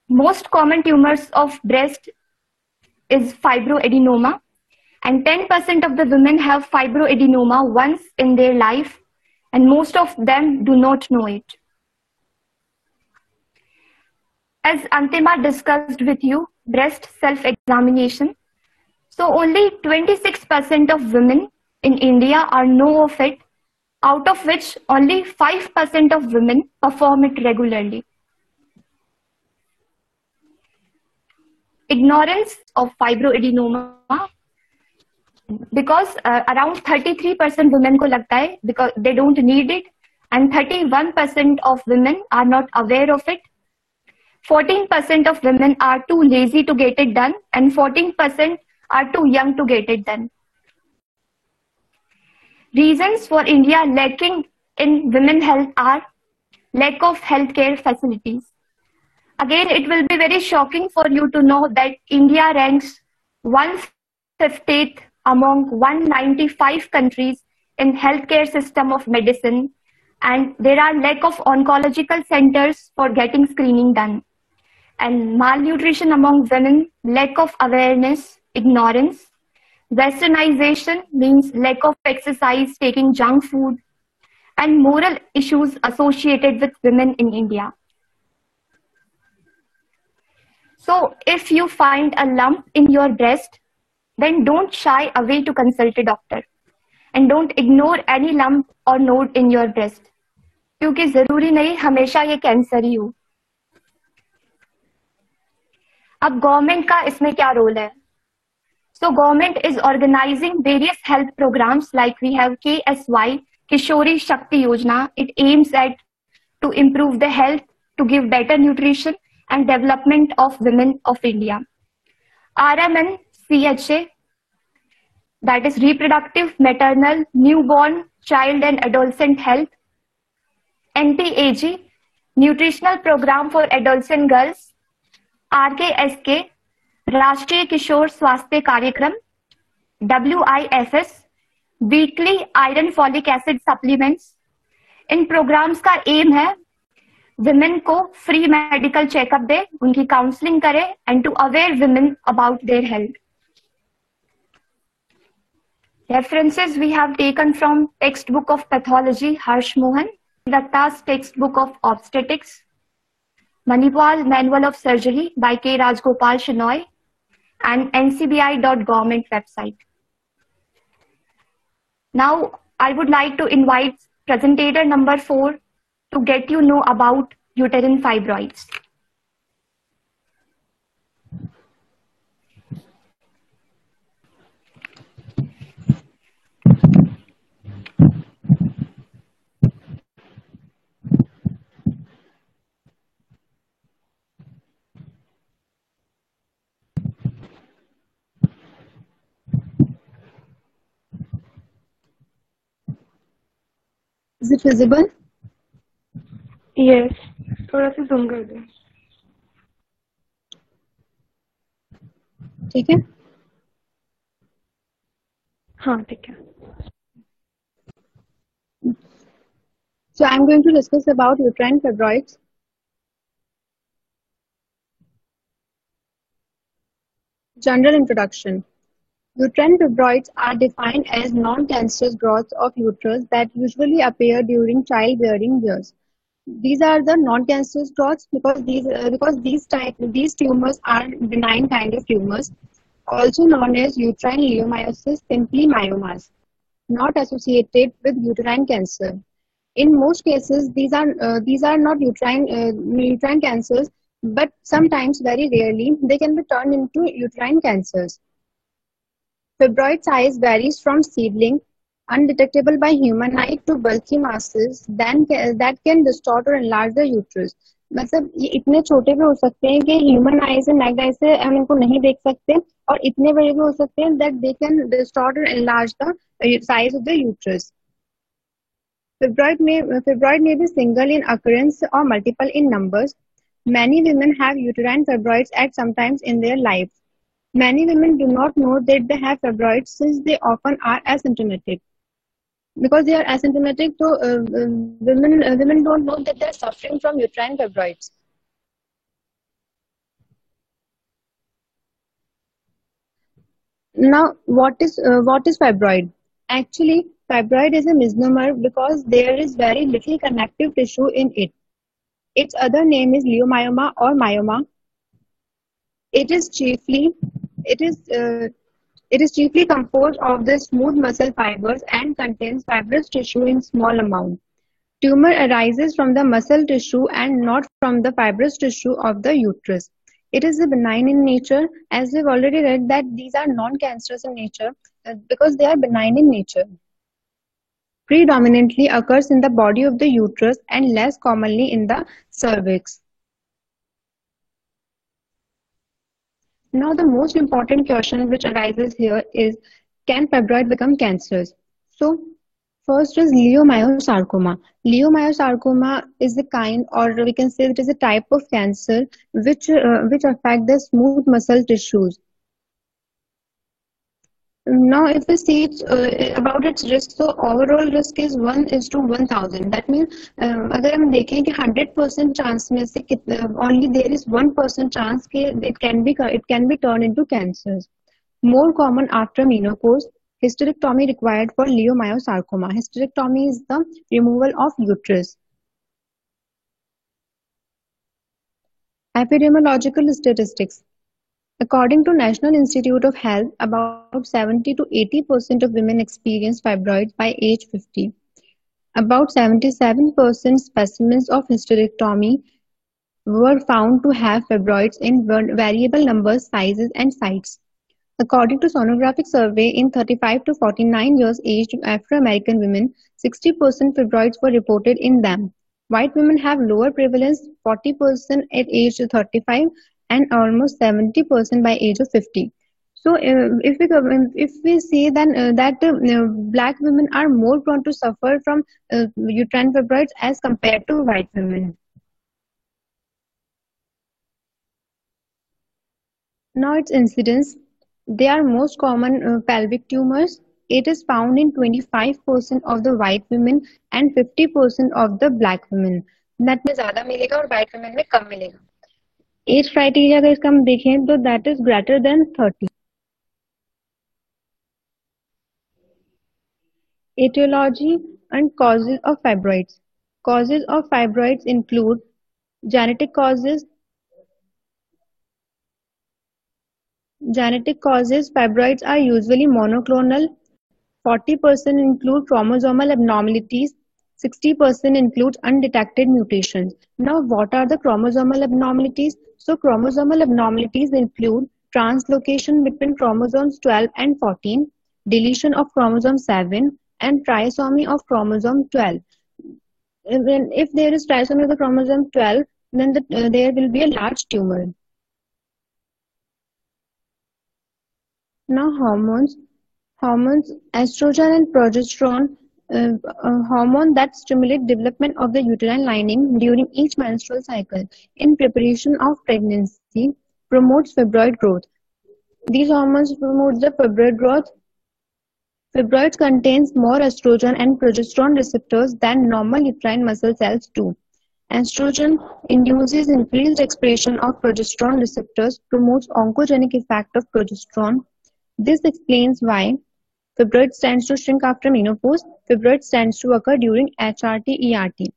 Speaker 1: Most common tumors of breast is fibroadenoma, and 10% of the women have fibroadenoma once in their life, and most of them do not know it. As Antima discussed with you, breast self-examination. So only 26% of women in India are know of it, out of which only 5% of women perform it regularly. Ignorance of fibroadenoma, because around 33% women को लगता है because they don't need it, and 31% of women are not aware of it. 14% of women are too lazy to get it done, and 14% are too young to get it done. Reasons for India lacking in women health are lack of healthcare facilities. Again, it will be very shocking for you to know that India ranks 150th among 195 countries in healthcare system of medicine, and there are lack of oncological centers for getting screening done. And malnutrition among women, lack of awareness, ignorance. Westernization means lack of exercise, taking junk food, and moral issues associated with women in India. So if you find a lump in your breast, then don't shy away to consult a doctor. And don't ignore any lump or node in your breast. क्योंकि जरूरी नहीं हमेशा ये cancer ही हो. अब government का इसमें क्या रोल है? So government is organizing various health programs like we have KSY, Kishori Shakti Yojana. It aims at to improve the health, to give better nutrition and development of women of India. RMN CHA, that is reproductive, maternal, newborn, child and adolescent health. NTAG, nutritional program for adolescent girls. RKSK, राष्ट्रीय किशोर स्वास्थ्य कार्यक्रम. WIFS, weekly iron folic acid supplements. इन programmes का aim है women को free medical checkup दे, उनकी counselling करे and to aware women about their health. References we have taken from textbook of pathology, Harsh Mohan, Datta's textbook of obstetrics, Manipal Manual of Surgery by K. Rajgopal Shenoy, and ncbi.government website. Now, I would like to invite presentator number 4 to get you know about uterine fibroids.
Speaker 4: Is it visible?
Speaker 6: Yes. थोड़ा सा zoom कर दो.
Speaker 4: ठीक है?
Speaker 6: हाँ, ठीक है.
Speaker 4: So I'm going to discuss about uterine fibroids. General introduction. Uterine fibroids are defined as non-cancerous growths of uterus that usually appear during childbearing years. These are the non-cancerous growths because these tumors are benign kind of tumors, also known as uterine leiomyosis, simply myomas, not associated with uterine cancer. In most cases, these are not uterine cancers, but sometimes, very rarely, they can be turned into uterine cancers. Fibroid size varies from seedling, undetectable by human eye, to bulky masses that can distort or enlarge the uterus. मतलब ये इतने छोटे भी हो सकते हैं कि human आई से नेक्ड आई से हम इनको नहीं देख सकते, और इतने बड़े भी हो सकते हैं that they can distort or enlarge the size of the uterus. Fibroid may be single in occurrence or multiple in numbers. Many women have uterine fibroids at some times in their life. Many women do not know that they have fibroids since they often are asymptomatic. Because they are asymptomatic, so women don't know that they are suffering from uterine fibroids. Now, what is fibroid? Actually, fibroid is a misnomer because there is very little connective tissue in it. Its other name is leiomyoma or myoma. It is chiefly it is it is chiefly composed of the smooth muscle fibers and contains fibrous tissue in small amount. Tumor arises from the muscle tissue and not from the fibrous tissue of the uterus. It is benign in nature, as we've already read that these are non-cancerous in nature because they are benign in nature. Predominantly occurs in the body of the uterus and less commonly in the cervix. Now the most important question which arises here is, can fibroid become cancerous? So first is leiomyosarcoma. Leiomyosarcoma is a kind, or we can say it is a type of cancer which affect the smooth muscle tissues. Now, if we see about its risk, so overall risk is 1:1000. That means अगर हम देखें कि 100% chance में से only there is 1% chance कि it can be turned into cancers. More common after menopause. Hysterectomy required for leiomyosarcoma. Hysterectomy is the removal of uterus. Epidemiological statistics. According to National Institute of Health, about 70 to 80% of women experience fibroids by age 50. About 77% specimens of hysterectomy were found to have fibroids in variable numbers, sizes, and sites. According to sonographic survey in 35 to 49 years aged Afro-American women, 60% fibroids were reported in them. White women have lower prevalence, 40% at age 35 and almost 70% by age of 50. So if we say then that black women are more prone to suffer from uterine fibroids as compared to white women. Now its incidence. They are most common pelvic tumors. It is found in 25% of the white women and 50% of the black women. That में ज़्यादा मिलेगा और white women में कम मिलेगा. Age criteria अगर इसका हम देखें तो that is greater than 30. Etiology and causes of fibroids. Causes of fibroids include genetic causes. Genetic causes. Fibroids are usually monoclonal. 40% include chromosomal abnormalities. 60% include undetected mutations. Now, what are the chromosomal abnormalities? So, chromosomal abnormalities include translocation between chromosomes 12 and 14, deletion of chromosome 7, and trisomy of chromosome 12. If there is trisomy of the chromosome 12, then there will be a large tumor. Now, hormones. Hormones, estrogen and progesterone, hormone that stimulate development of the uterine lining during each menstrual cycle in preparation of pregnancy, promotes fibroid growth. These hormones promote the fibroid growth. Fibroids contains more estrogen and progesterone receptors than normal uterine muscle cells do. Estrogen induces increased expression of progesterone receptors, promotes oncogenic effect of progesterone. This explains why fibroids tends to shrink after menopause. Fibroids tends to occur during HRT-ERT.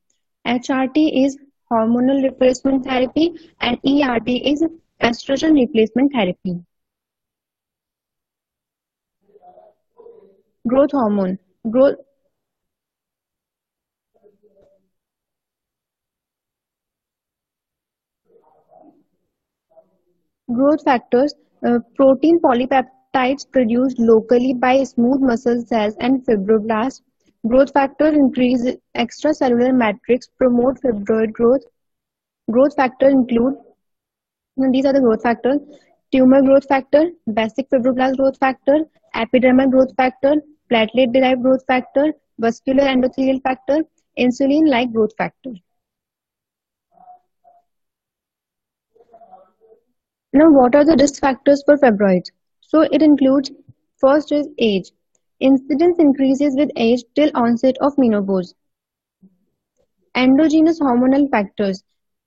Speaker 4: HRT is hormonal replacement therapy and ERT is estrogen replacement therapy. Growth hormone. Growth factors. Protein polypeptides produced locally by smooth muscle cells and fibroblasts. Growth factors increase extracellular matrix, promote fibroid growth. Growth factors include, these are the growth factors: tumor growth factor, basic fibroblast growth factor, epidermal growth factor, platelet-derived growth factor, vascular endothelial factor, insulin-like growth factor. Now, what are the risk factors for fibroids? So, it includes, first is age. Incidence increases with age till onset of menopause. Endogenous hormonal factors.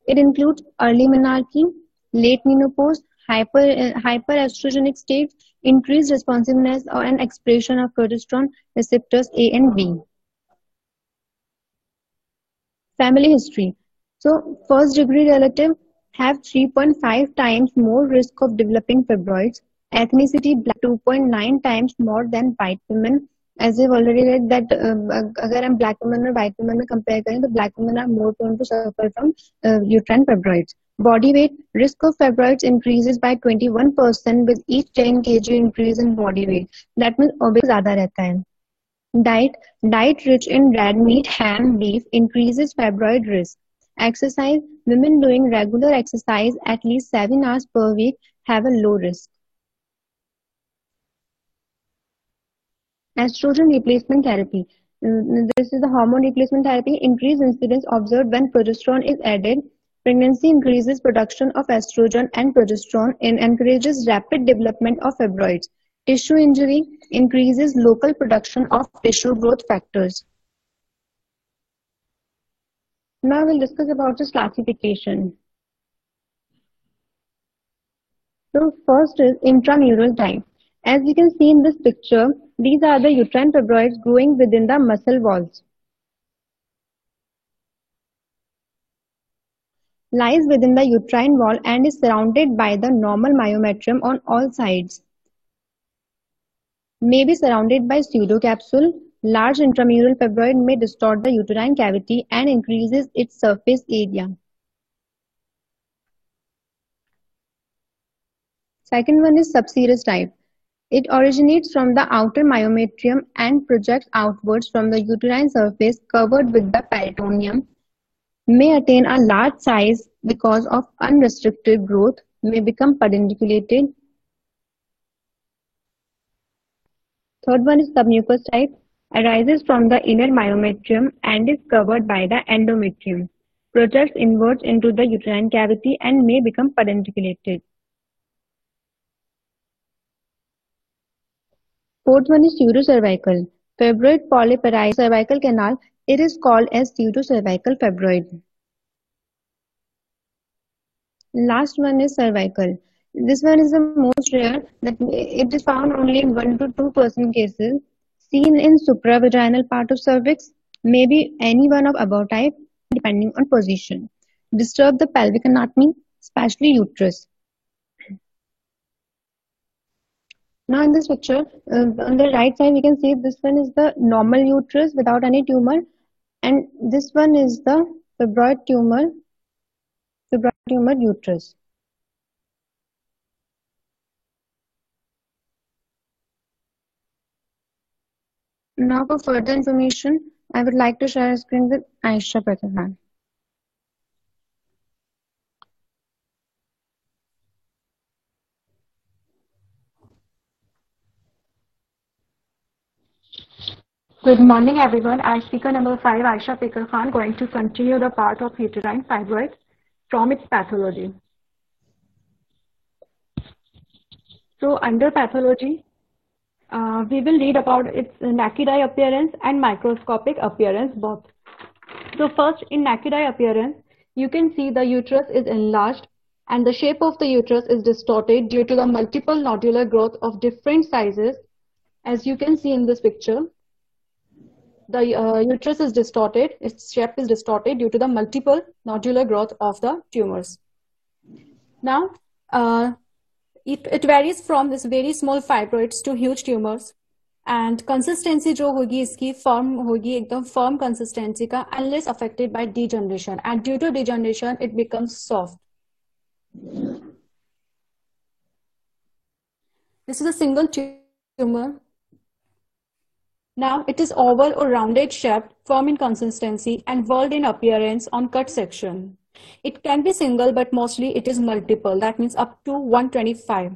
Speaker 4: It includes early menarche, late menopause, hyperestrogenic state, increased responsiveness or an expression of progesterone receptors A and B. Family history. So, first degree relative have 3.5 times more risk of developing fibroids. Ethnicity, black 2.9 times more than white women. As I've already read that अगर हम black women और white women में compare करें तो black women are more prone to suffer from uterine fibroids. Body weight, risk of fibroids increases by 21% with each 10 kg increase in body weight. That means obese ज़्यादा रहता है. Diet rich in red meat, ham, beef increases fibroid risk. Exercise, women doing regular exercise at least 7 hours per week have a low risk. Estrogen replacement therapy. This is the hormone replacement therapy. Increased incidence observed when progesterone is added. Pregnancy increases production of estrogen and progesterone and encourages rapid development of fibroids. Tissue injury increases local production of tissue growth factors. Now we'll discuss about this classification. So first is intramural type. As you can see in this picture, these are the uterine fibroids growing within the muscle walls. Lies within the uterine wall and is surrounded by the normal myometrium on all sides. May be surrounded by pseudocapsule. Large intramural fibroid may distort the uterine cavity and increases its surface area. Second one is subserous type. It originates from the outer myometrium and projects outwards from the uterine surface covered with the peritoneum. May attain a large size because of unrestricted growth, may become pedunculated. Third one is submucous type. Arises from the inner myometrium and is covered by the endometrium. Projects inwards into the uterine cavity and may become pedunculated. Fourth one is pseudocervical. Fibroid polyp cervical canal. It is called as pseudocervical fibroid. Last one is cervical. This one is the most rare, that it is found only in 1 to 2% cases. Seen in supravaginal part of cervix, maybe any one of above type depending on position. Disturb the pelvic anatomy, especially uterus. Now in this picture, on the right side we can see this one is the normal uterus without any tumor, and this one is the fibroid tumor uterus. Now for further information, I would like to share a screen with Aisha Peker Khan.
Speaker 5: Good morning, everyone. I'm speaker number 5, Aisha Peker Khan, going to continue the part of uterine fibroids from its pathology. So under pathology, we will read about its naked eye appearance and microscopic appearance both. So first, in naked eye appearance, you can see the uterus is enlarged and the shape of the uterus is distorted due to the multiple nodular growth of different sizes. As you can see in this picture, the uterus is distorted, its shape is distorted due to the multiple nodular growth of the tumors. Now, it varies from this very small fibroids to huge tumors, and consistency जो होगी इसकी firm होगी, एकदम firm consistency का, unless affected by degeneration, and due to degeneration it becomes soft. This is a single tumor. Now it is oval or rounded shaped, firm in consistency and whorled in appearance on cut section. It can be single, but mostly it is multiple. That means up to 125.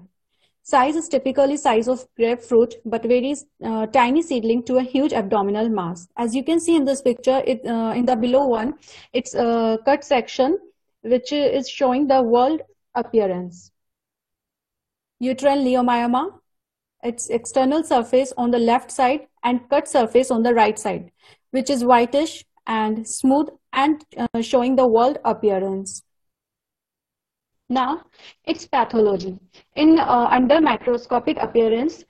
Speaker 5: Size is typically size of grapefruit, but varies tiny seedling to a huge abdominal mass. As you can see in this picture, in the below one, it's a cut section which is showing the whorled appearance. Uterine leiomyoma. Its external surface on the left side and cut surface on the right side, which is whitish and smooth and showing the whorled appearance. Now, its pathology. In under microscopic appearance,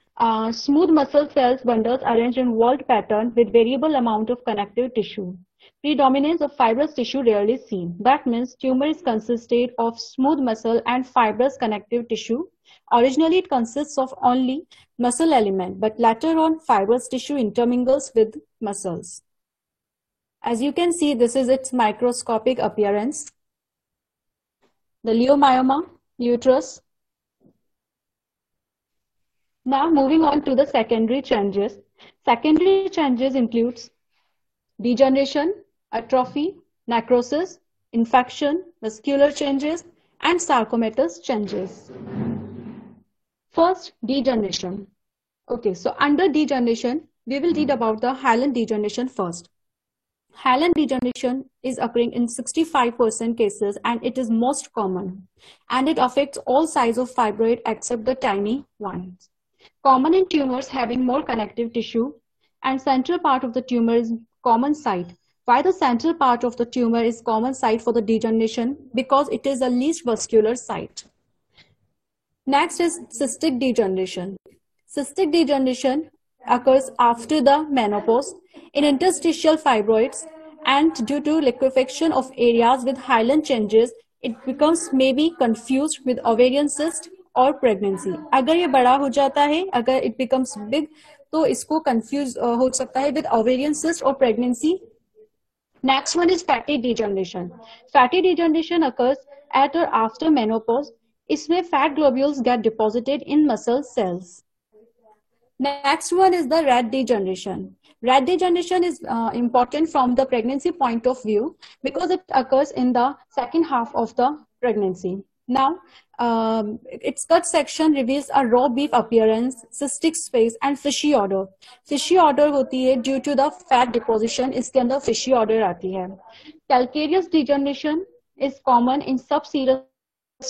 Speaker 5: smooth muscle cells bundles arranged in walled pattern with variable amount of connective tissue. Predominance of fibrous tissue rarely seen. That means tumor is consisted of smooth muscle and fibrous connective tissue. Originally, it consists of only muscle element, but later on, fibrous tissue intermingles with muscles. As you can see, this is its microscopic appearance. The leiomyoma, uterus. Now moving on to the secondary changes. Secondary changes includes degeneration, atrophy, necrosis, infection, vascular changes, and sarcomatous changes. First, degeneration. Okay, so under degeneration, we will read about the hyaline degeneration first. Hyaline degeneration is occurring in 65% cases and it is most common. And it affects all sizes of fibroid except the tiny ones. Common in tumors having more connective tissue, and central part of the tumor is common site. Why the central part of the tumor is common site for the degeneration? Because it is the least vascular site. Next is cystic degeneration. Cystic degeneration occurs after the menopause in interstitial fibroids, and due to liquefaction of areas with hyaline changes, it becomes maybe confused with ovarian cyst or pregnancy. अगर ये बड़ा हो जाता है, अगर it becomes big, तो इसको confuse हो सकता है with ovarian cyst or pregnancy. Next one is fatty degeneration. Fatty degeneration occurs at or after menopause. इसमें fat globules get deposited in muscle cells. Next one is the red degeneration. Red degeneration is important from the pregnancy point of view because it occurs in the second half of the pregnancy. Now, its cut section reveals a raw beef appearance, cystic space, and fishy odor. Fishy odor होती है due to the fat deposition. इसके अंदर fishy odor आती है. Calcareous degeneration is common in subserous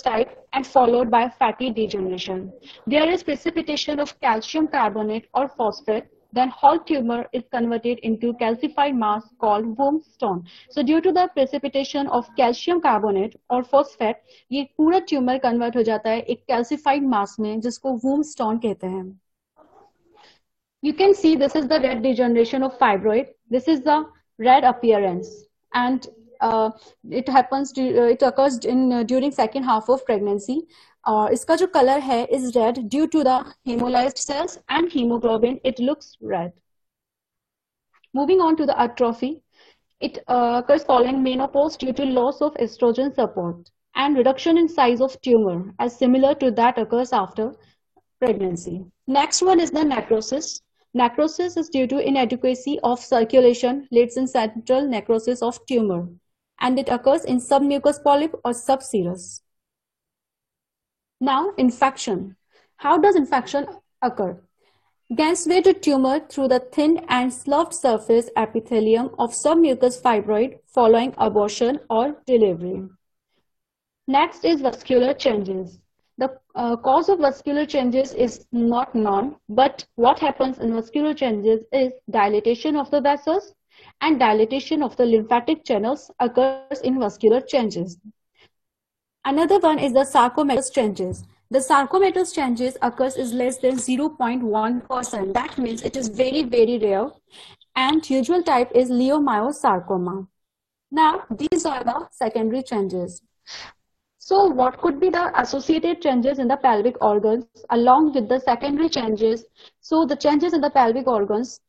Speaker 5: type and followed by fatty degeneration. There is precipitation of calcium carbonate or phosphate. Then whole tumor is converted into calcified mass called womb stone. So due to the precipitation of calcium carbonate or phosphate, ये पूरा tumor convert हो जाता है एक calcified mass में जिसको womb stone कहते हैं. You can see this is the red degeneration of fibroid. This is the red appearance, and it occurs during second half of pregnancy. इसका जो color है is red due to the hemolyzed cells and hemoglobin. It looks red. Moving on to the atrophy, it occurs following menopause due to loss of estrogen support and reduction in size of tumor, as similar to that occurs after pregnancy. Next one is the necrosis. Necrosis is due to inadequacy of circulation, leads in central necrosis of tumor, and it occurs in submucous polyp or subserous. Now, infection. How does infection occur? Gains way to tumor through the thin and sloughed surface epithelium of submucous fibroid following abortion or delivery. Next is vascular changes. The cause of vascular changes is not known, but what happens in vascular changes is dilatation of the vessels and dilatation of the lymphatic channels occurs in vascular changes. Another one is the sarcomatous changes. The sarcomatous changes occurs is less than 0.1%. That means it is very, very rare. And usual type is leiomyosarcoma. Now, these are the secondary changes. So what could be the associated changes in the pelvic organs along with the secondary changes? So the changes in the pelvic organs,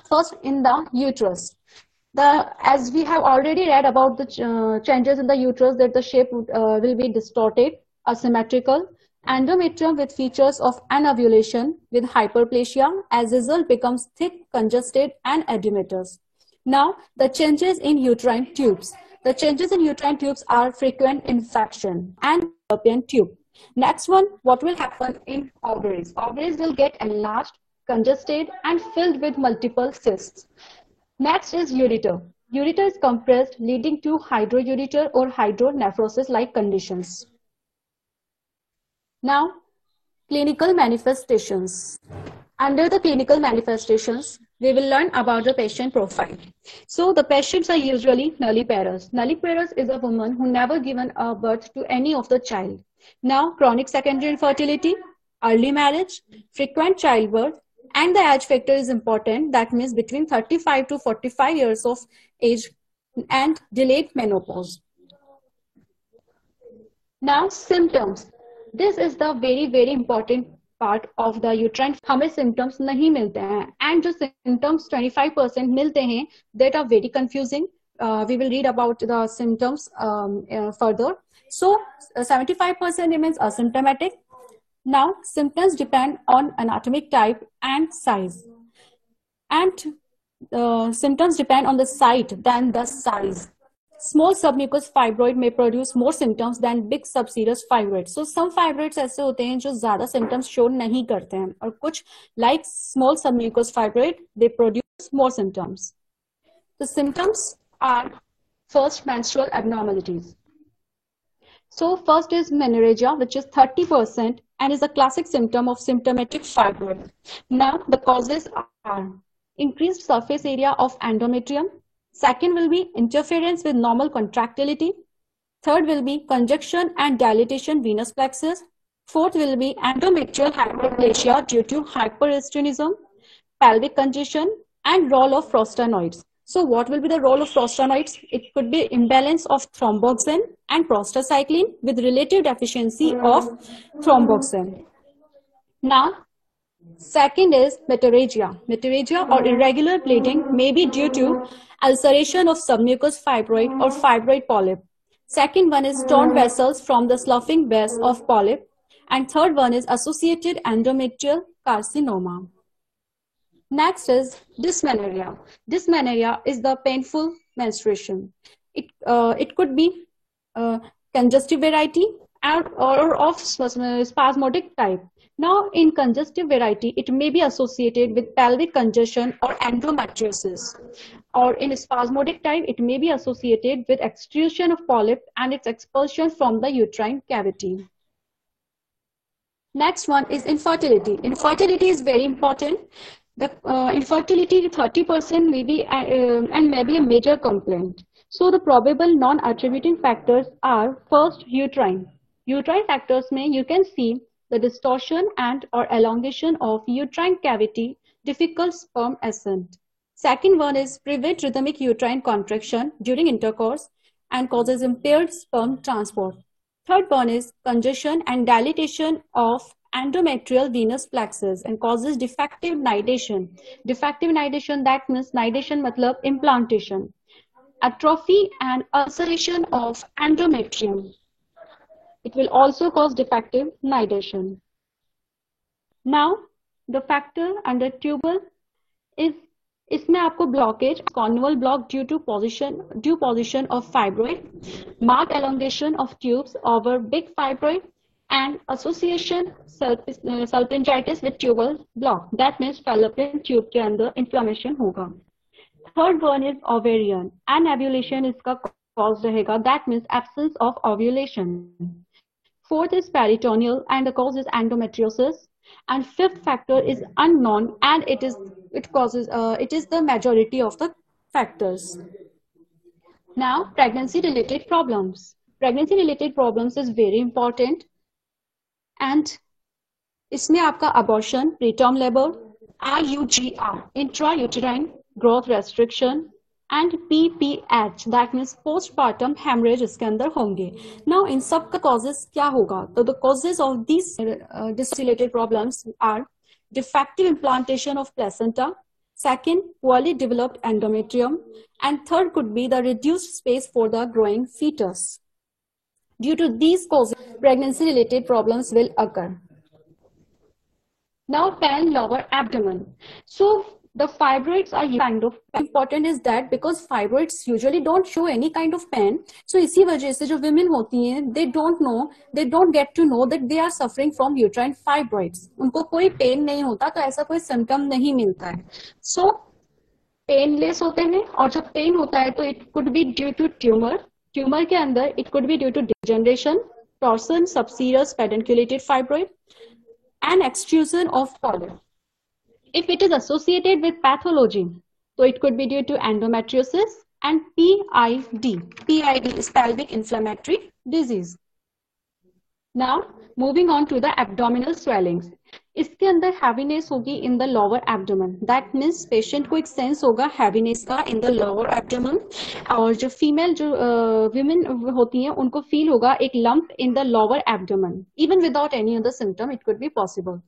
Speaker 5: first in the uterus. As we have already read about the changes in the uterus, that the shape will be distorted, asymmetrical, endometrium with features of anovulation with hyperplasia, as a result becomes thick, congested, and edematous. Now, the changes in uterine tubes. The changes in uterine tubes are frequent infection and fallopian tube. Next one, what will happen in ovaries? Ovaries will get enlarged, congested, and filled with multiple cysts. Next is ureter. Ureter is compressed, leading to hydroureter or hydronephrosis-like conditions. Now, clinical manifestations. Under the clinical manifestations, we will learn about the patient profile. So the patients are usually nulliparous. Nulliparous is a woman who never given a birth to any of the child. Now, chronic secondary infertility, early marriage, frequent childbirth, and the age factor is important. That means between 35 to 45 years of age and delayed menopause. Now, symptoms. This is the very important part of the uterine. हमें symptoms नहीं मिलते हैं, and जो symptoms 25% मिलते हैं, that are very confusing. We will read about the symptoms further. So 75% remains asymptomatic. Now, symptoms depend on anatomic type and size, and symptoms depend on the site than the size. Small submucous fibroid may produce more symptoms than big subserous fibroids. So some fibroids ऐसे होते हैं जो ज़्यादा symptoms show नहीं करते हैं, और कुछ like small submucous fibroid they produce more symptoms. The symptoms are first menstrual abnormalities. So first is menorrhagia, which is 30% and is a classic symptom of symptomatic fibroid. Now the causes are increased surface area of endometrium. Second will be interference with normal contractility. Third will be congestion and dilatation venous plexus. Fourth will be endometrial hyperplasia due to hyperestonism, pelvic congestion, and role of prostanoids. So what will be the role of prostanoids? It could be imbalance of thromboxane and prostacyclin with relative deficiency of thromboxane. Now, second is metorrhagia. Metorrhagia or irregular bleeding may be due to ulceration of submucous fibroid or fibroid polyp. Second one is torn vessels from the sloughing base of polyp. And third one is associated endometrial carcinoma. Next is dysmenorrhea. Dysmenorrhea is the painful menstruation. It could be congestive variety or of spasmodic type. Now, in congestive variety, it may be associated with pelvic congestion or endometriosis. Or in spasmodic type, it may be associated with extrusion of polyp and its expulsion from the uterine cavity. Next one is infertility. Infertility is very important. The infertility 30% may be and may be a major complaint. So the probable non-attributing factors are first uterine. Uterine factors may you can see the distortion and or elongation of uterine cavity, difficult sperm ascent. Second one is prevent rhythmic uterine contraction during intercourse and causes impaired sperm transport. Third one is congestion and dilatation of endometrial venous plexus and causes defective nidation. Defective nidation, that means nidation matlab implantation. Atrophy and ulceration of endometrium. It will also cause defective nidation. Now, the factor under tubal is इसमें आपको blockage, connual block due position of fibroid, marked elongation of tubes over big fibroid, and association salpingitis with tubal block. That means fallopian tube के अंदर inflammation होगा. Third one is ovarian. Anovulation इसका cause रहेगा. That means absence of ovulation. Fourth is peritoneal and the cause is endometriosis. And fifth factor is unknown and it is the majority of the factors. Now, pregnancy related problems. Pregnancy related problems is very important. And इसमें आपका abortion, preterm labor, IUGR, intrauterine growth restriction, and PPH, that means postpartum hemorrhage इसके अंदर होंगे. Now इन सब का causes क्या होगा? तो the causes of these related problems are defective implantation of placenta, second poorly developed endometrium, and third could be the reduced space for the growing fetus. Due to these causes, pregnancy related problems will occur. Now pain lower abdomen. So the fibroids are kind of important is that because fibroids usually don't show any kind of pain. So इसी वजह से जो women होती हैं, they don't get to know that they are suffering from uterine fibroids. उनको कोई pain नहीं होता, तो ऐसा कोई symptom नहीं मिलता है. So painless होते हैं और जब pain होता है तो it could be due to tumor. Tumor के अंदर it could be due to degeneration, torsion, subserous pedunculated fibroid, and extrusion of polyp. If it is associated with pathology, so it could be due to endometriosis and PID. PID is pelvic inflammatory disease. Now, moving on to the abdominal swellings. इसके अंदर heaviness होगी in the lower abdomen. That means patient को एक sense होगा heaviness का in the lower abdomen. और जो female जो विमेन होती हैं उनको फील होगा एक lump in the lower abdomen. Even without any other symptom it could be possible.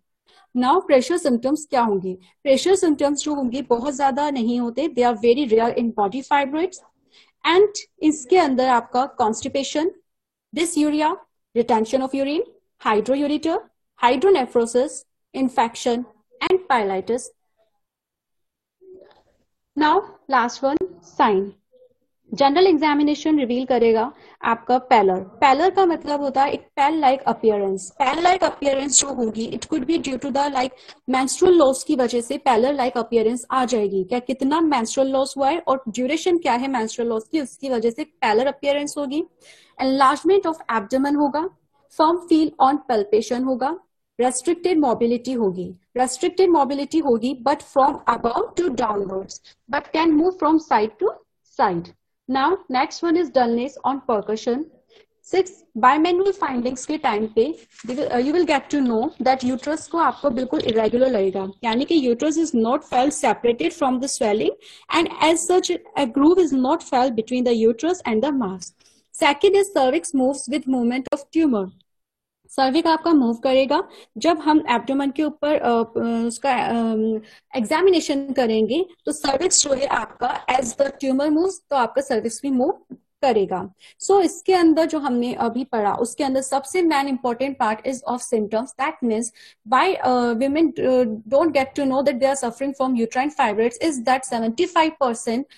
Speaker 5: Now pressure symptoms क्या होंगे? प्रेशर सिम्टम्स जो होंगे बहुत ज्यादा नहीं होते. They are very rare in body fibroids. And इसके अंदर आपका constipation, dysuria, retention of urine, hydroureter, hydronephrosis, infection, and pyelitis. Now, last one, sign. General examination reveal करेगा आपका पैलर. पैलर का मतलब होता है एक pale like appearance. Pale like appearance जो होगी it could be due to the like menstrual loss की वजह से पैलर लाइक अपियरेंस आ जाएगी. क्या कितना मेंस्ट्रुअल लॉस हुआ है और ड्यूरेशन क्या है मेंस्ट्रुअल लॉस की, उसकी वजह से पैलर अपियरेंस होगी. एनलार्जमेंट ऑफ एब्डोमेन होगा. फर्म फील ऑन पल्पेशन होगा. रेस्ट्रिक्टेड मोबिलिटी होगी. रेस्ट्रिक्टेड मोबिलिटी होगी but from above to downwards, but can move from side to side. Now, next one is dullness on percussion. 6. Bimanual findings के time पे you will get to know that uterus को आपको बिल्कुल irregular लगेगा. यानी कि uterus is not felt separated from the swelling and as such a groove is not felt between the uterus and the mass. Second is cervix moves with movement of tumor. सर्विक आपका move करेगा. जब हम abdomen के ऊपर उसका examination करेंगे तो cervix जो है आपका एज द ट्यूमर मूव्स तो आपका सर्विक्स भी मूव करेगा. सो इसके अंदर जो हमने अभी पढ़ा उसके अंदर सबसे main important part is of symptoms. That means why women don't get to know that they are suffering from uterine fibroids is that 75%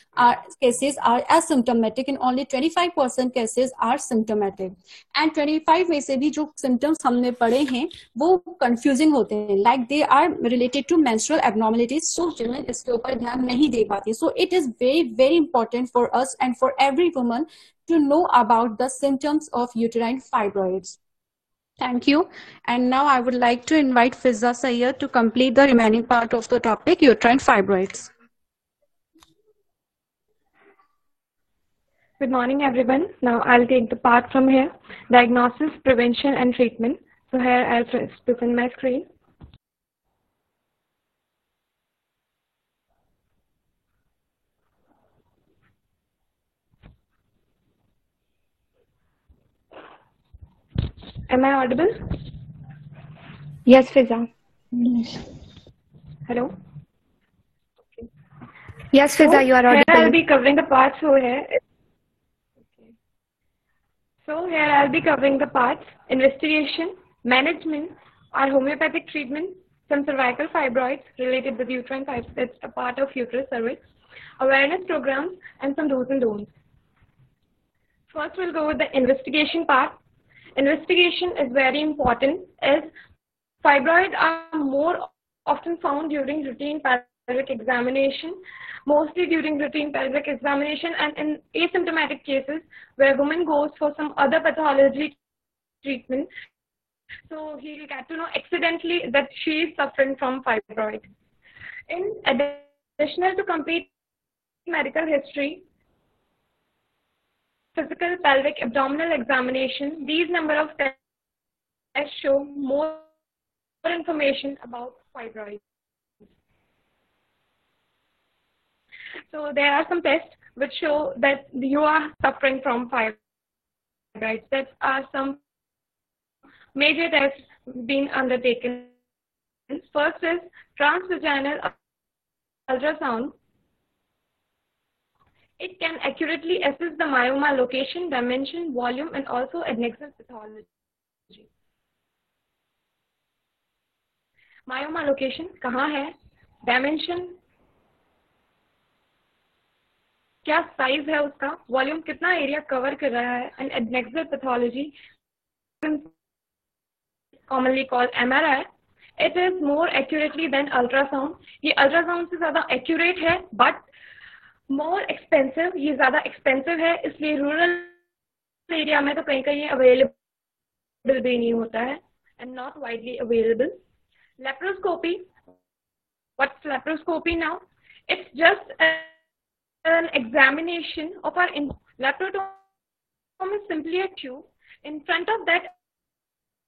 Speaker 5: cases are asymptomatic and only 25% cases are symptomatic. And 25 में से भी जो symptoms हमने पढ़े हैं वो confusing होते हैं, like they are related to menstrual abnormalities. So women इसके ऊपर ध्यान नहीं दे पाती. So it is very very important for us and for every woman to know about the symptoms of uterine fibroids. Thank you. And now I would like to invite Fizza Sayyed to complete the remaining part of the topic, uterine fibroids.
Speaker 6: Good morning, everyone. Now I'll take the part from here, diagnosis, prevention, and treatment. So here I'll present my screen. Am I audible?
Speaker 1: Yes, Fiza.
Speaker 6: Hello?
Speaker 1: Yes, Fiza, you are
Speaker 6: Here I'll
Speaker 1: audible.
Speaker 6: be covering the parts over here. Okay. So here I'll be covering the parts, investigation, management, our homeopathic treatment, some cervical fibroids related with uterine fibroids, that's a part of uterus cervix, awareness programs, and some do's and don'ts. First, we'll go with the investigation part. Investigation is very important as fibroids are more often found during routine pelvic examination, mostly during routine pelvic examination and in asymptomatic cases where woman goes for some other pathology treatment. So he'll get to know accidentally that she is suffering from fibroid. In additional to complete medical history, physical, pelvic, abdominal examination, these number of tests show more information about fibroids. So there are some tests which show that you are suffering from fibroids. There are some major tests being undertaken. First is transvaginal ultrasound. It can accurately assess the myoma location, dimension, volume, and also adnexal pathology. Myoma location कहाँ है? Dimension क्या size है उसका? Volume कितना area cover कर रहा है? And adnexal pathology, commonly called MRI. It is more accurately than ultrasound. ये ultrasound से ज़्यादा accurate है, but more expensive. ये ज़्यादा expensive है, इसलिए rural area में तो कहीं available भी नहीं होता है and not widely available. Laparoscopy, What's laparoscopy now? It's just an examination of our laparoscopy is simply a tube. In front of that,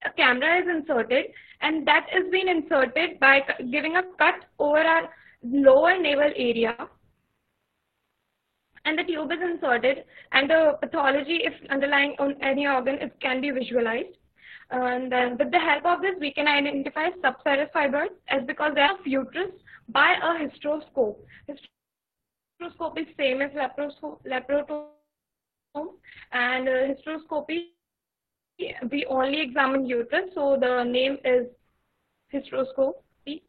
Speaker 6: a camera is inserted, and that is being inserted by giving a cut over our lower navel area, and the tube is inserted, and the pathology, if underlying on any organ, it can be visualized. And then with the help of this, we can identify subserous fibroids as because they are uterus by a hysteroscope. Hysteroscope is same as laparoscopy, and hysteroscopy, we only examine uterus, so the name is hysteroscopy.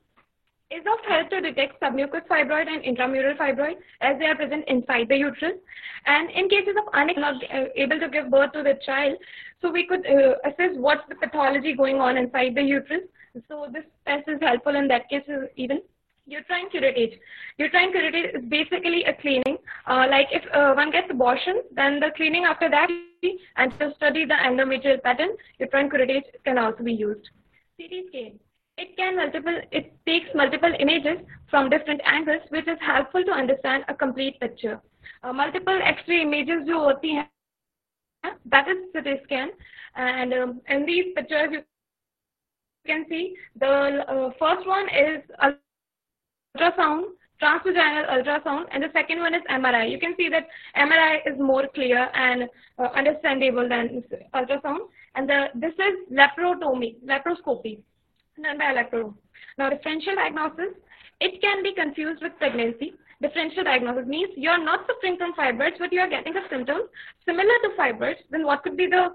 Speaker 6: Is of help to detect submucous fibroid and intramural fibroid as they are present inside the uterus. And in cases of not able to give birth to the child, so we could assess what's the pathology going on inside the uterus. So this test is helpful in that case even. Uterine curettage. Uterine curettage is basically a cleaning. Like if one gets abortion, then the cleaning after that, and to study the endometrial pattern, uterine curettage can also be used. CT scan. It takes multiple images from different angles, which is helpful to understand a complete picture. Multiple X-ray images जो होती हैं, that is CT scan, and in these pictures you can see the first one is ultrasound, transvaginal ultrasound, and the second one is MRI. You can see that MRI is more clear and understandable than ultrasound, and this is laparoscopy. Done by lapro. Now, differential diagnosis, it can be confused with pregnancy. Differential diagnosis means you are not suffering from fibroids, but you are getting a symptom similar to fibroids. Then what could be the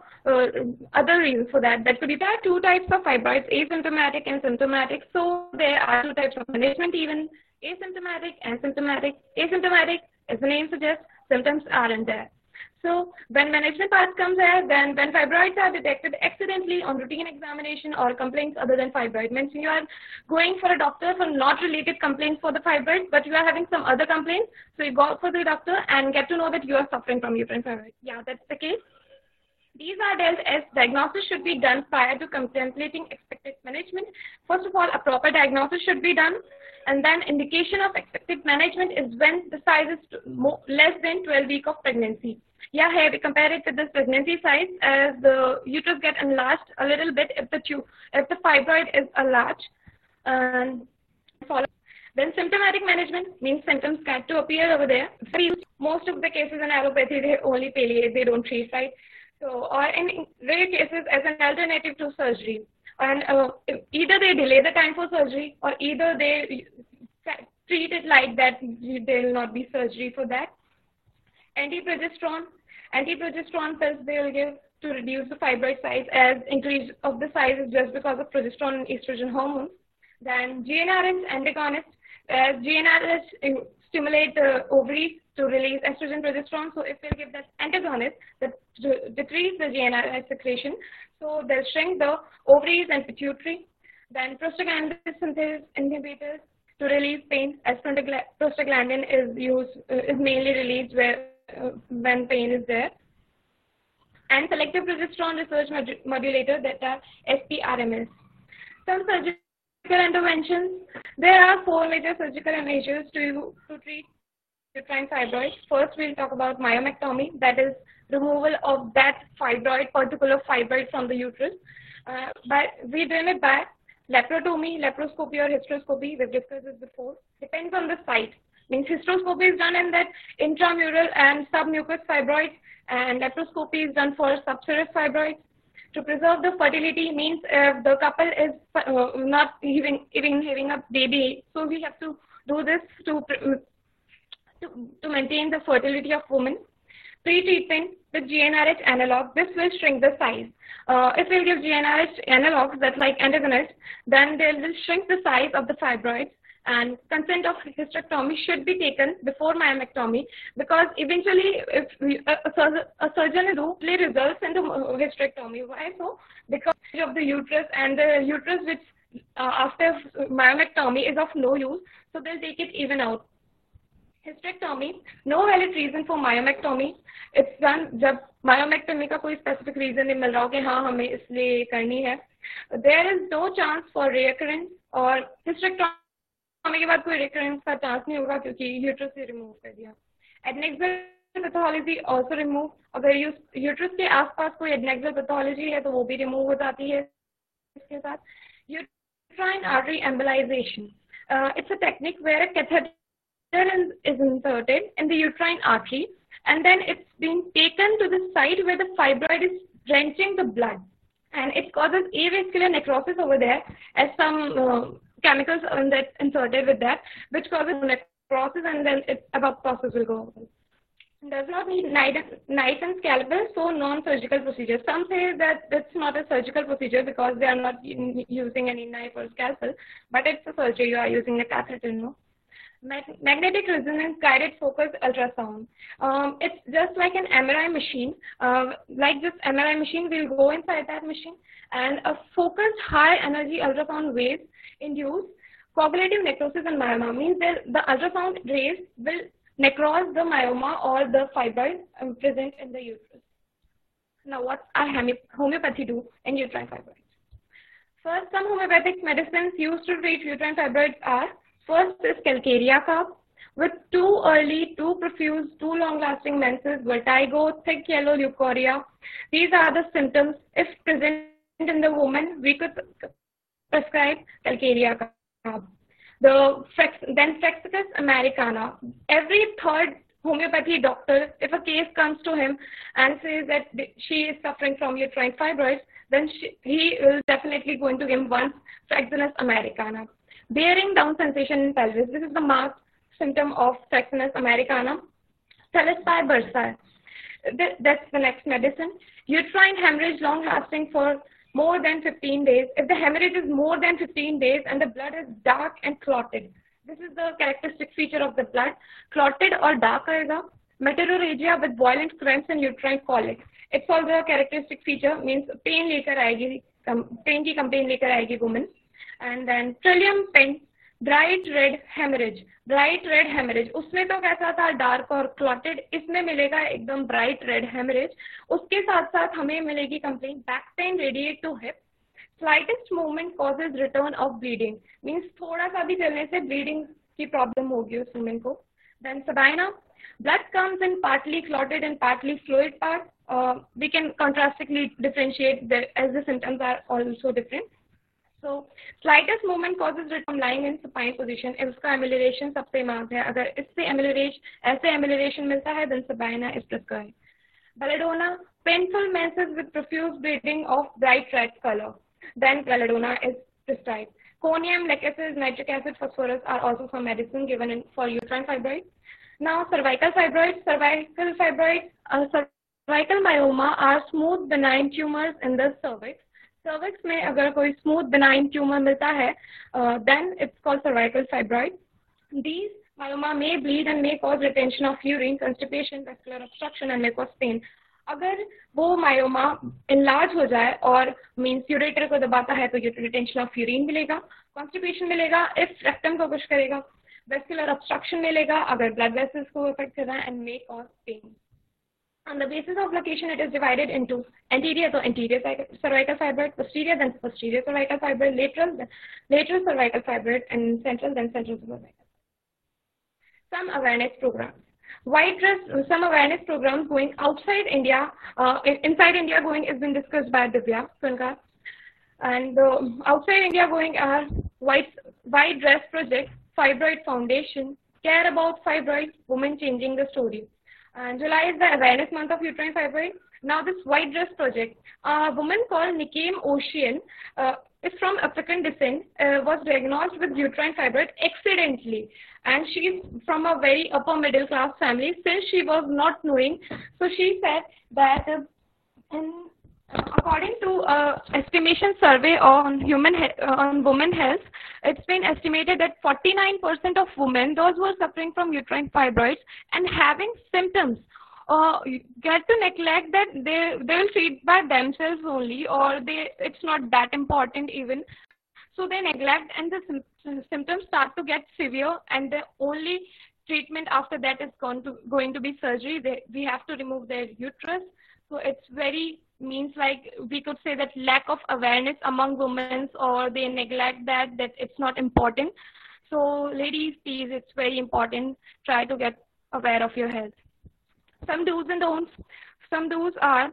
Speaker 6: other reason for that? That could be there are two types of fibroids, asymptomatic and symptomatic. So there are two types of management even, asymptomatic and symptomatic. Asymptomatic, as the name suggests, symptoms aren't there. So when management part comes here, then when fibroids are detected accidentally on routine examination or complaints other than fibroid, means you are going for a doctor for not related complaints for the fibroid, but you are having some other complaints, so you go for the doctor and get to know that you are suffering from uterine fibroid. Yeah, that's the case. These are dealt as diagnosis should be done prior to contemplating expected management. First of all, a proper diagnosis should be done, and then indication of expected management is when the size is less than 12 weeks of pregnancy. Yeah, here we compare it with this pregnancy size as the uterus get enlarged a little bit if the fibroid is enlarged. And then symptomatic management means symptoms get to appear over there. Most of the cases in allopathy, they only palliate, they don't treat, right? So, or in rare cases as an alternative to surgery. And either they delay the time for surgery, or either they treat it like that there will not be surgery for that. Anti-progesterone pills they will give to reduce the fibroid size, as increase of the size is just because of progesterone and estrogen hormones. Then GnRH antagonist, as GnRH stimulate the ovaries to release estrogen progesterone. So if they give that antagonist that decrease the GnRH secretion, so they'll shrink the ovaries and pituitary. Then prostaglandin synthesis inhibitors to release pain, as prostaglandin is mainly released when pain is there. And selective progesterone research modulator, that are SPRMS. Some surgical interventions. There are 4 major surgical measures to treat uterine fibroids. First, we'll talk about myomectomy, that is removal of that particular fibroid from the uterus. We do it by laparotomy, laparoscopy, or hysteroscopy. We've discussed this before. Depends on the site. Means hysteroscopy is done in that intramural and submucous fibroids, and laparoscopy is done for subserous fibroids. To preserve the fertility means if the couple is not even having a baby, so we have to do this to maintain the fertility of women. Pre-treatment with GnRH analog, this will shrink the size. If we give GnRH analogs that like antagonists, then they will shrink the size of the fibroids, and consent of hysterectomy should be taken before myomectomy, because eventually if a surgeon usually results into hysterectomy. Why so? Because of the uterus, and the uterus which after myomectomy is of no use, so they'll take it even out. Hysterectomy, no valid reason for myomectomy. It's done जब myomectomy का कोई specific reason नहीं मिल रहा हो कि हाँ हमें इसलिए करनी है. There is no chance for reoccurrence, or hysterectomy होने के बाद कोई रिकरेंस का चांस नहीं होगा क्योंकि यूट्रस से रिमूव कर दिया. Adnexal pathology also remove. अगर यूट्रस के आसपास कोई एडनेक्सल पैथोलॉजी है तो वो भी रिमूव हो जाती है इसके साथ. Uterine artery embolization. It's a technique where a catheter is inserted in the uterine artery and then it's been taken to the site where the fibroid is drenching the blood, and it causes avascular necrosis over there as some chemicals that inserted with that, which causes necrosis, and then apoptosis will go over. Does not need knife and scalpel, so non-surgical procedure. Some say that it's not a surgical procedure because they are not using any knife or scalpel, but it's a surgery. You are using a catheter, no? Magnetic resonance guided focus ultrasound. It's just like an MRI machine. Like this MRI machine, we'll go inside that machine, and a focused high energy ultrasound waves induce coagulative necrosis and myoma. Means that the ultrasound rays will necrose the myoma or the fibroid present in the uterus. Now, what our homeopathy do in uterine fibroids? First, some homeopathic medicines used to treat uterine fibroids are: first is calcarea carb, with too early, too profuse, too long-lasting menses, vertigo, thick yellow leukorrhea. These are the symptoms. If present in the woman, we could prescribe calcarea carb. Then Frexicus americana. Every third homeopathy doctor, if a case comes to him and says that she is suffering from uterine fibroids, then he will definitely going to give him one Frexicus americana. Bearing down sensation in pelvis. This is the marked symptom of Frexicus americana. Talispai bursa. That's the next medicine. Uterine hemorrhage long lasting for more than 15 days. If the hemorrhage is more than 15 days and the blood is dark and clotted, this is the characteristic feature of the blood. Clotted or dark aega. Meteorrhagia with violent cramps and uterine colic. It's also a characteristic feature, means pain lekar aayegi, pain ki complaint lekar aayegi woman. And then trillium pin, bright red hemorrhage. Bright red hemorrhage. उसमें तो कैसा था dark और clotted, इसमें मिलेगा एकदम bright red hemorrhage. उसके साथ साथ हमें मिलेगी complaint back pain radiate to hip. Slightest movement causes return of bleeding. Means थोड़ा सा भी चलने से bleeding की problem होगी उस woman को. Then sabina, blood comes in partly clotted and partly fluid part. We can contrastingly differentiate as the symptoms are also different. So slightest movement causes return lying in supine position. If उसका amelioration सबसे मार्ग है, अगर इससे ऐसे amelioration मिलता है, then sabina is prescribed. Belladonna, painful menses with profuse bleeding of bright red color, then belladonna is prescribed. Conium, lactic acid, nitric acid, phosphorus are also some medicine given for uterine fibroids. Now cervical fibroids. Cervical myoma are smooth benign tumors in the cervix. Cervix में अगर कोई smooth benign tumor मिलता है, then it's called cervical fibroid. These myoma may bleed and may cause retention of urine, constipation, vascular obstruction, and may cause pain. अगर वो myoma enlarge हो जाए और means ureter को दबाता है तो retention of urine मिलेगा, constipation मिलेगा, if rectum को push करेगा, vascular obstruction मिलेगा अगर blood vessels को affect कर रहा है, and may cause pain. On the basis of location, it is divided into anterior, so anterior cervical fibroid, posterior, then posterior cervical fibroid, lateral cervical fibroid, and central, then central cervical. Some awareness programs. White dress, some awareness programs going outside India, inside India going has been discussed by Divya Sunkar. And outside India going are white dress project, fibroid foundation, care about fibroid, women changing the story. And July is the awareness month of uterine fibroid. Now this white dress project, a woman called Nikim Ocean is from African descent, was diagnosed with uterine fibroid accidentally. And she is from a very upper middle class family since she was not knowing. So she said that according to estimation survey on women health, it's been estimated that 49% of women, those who are suffering from uterine fibroids and having symptoms, get to neglect that they will treat by themselves only, or it's not that important even. So they neglect, and the symptoms start to get severe, and the only treatment after that is going to be surgery. We have to remove their uterus. So it's very means like we could say that lack of awareness among women, or they neglect that it's not important. So ladies, please, it's very important. Try to get aware of your health. Some do's and don'ts. Some do's are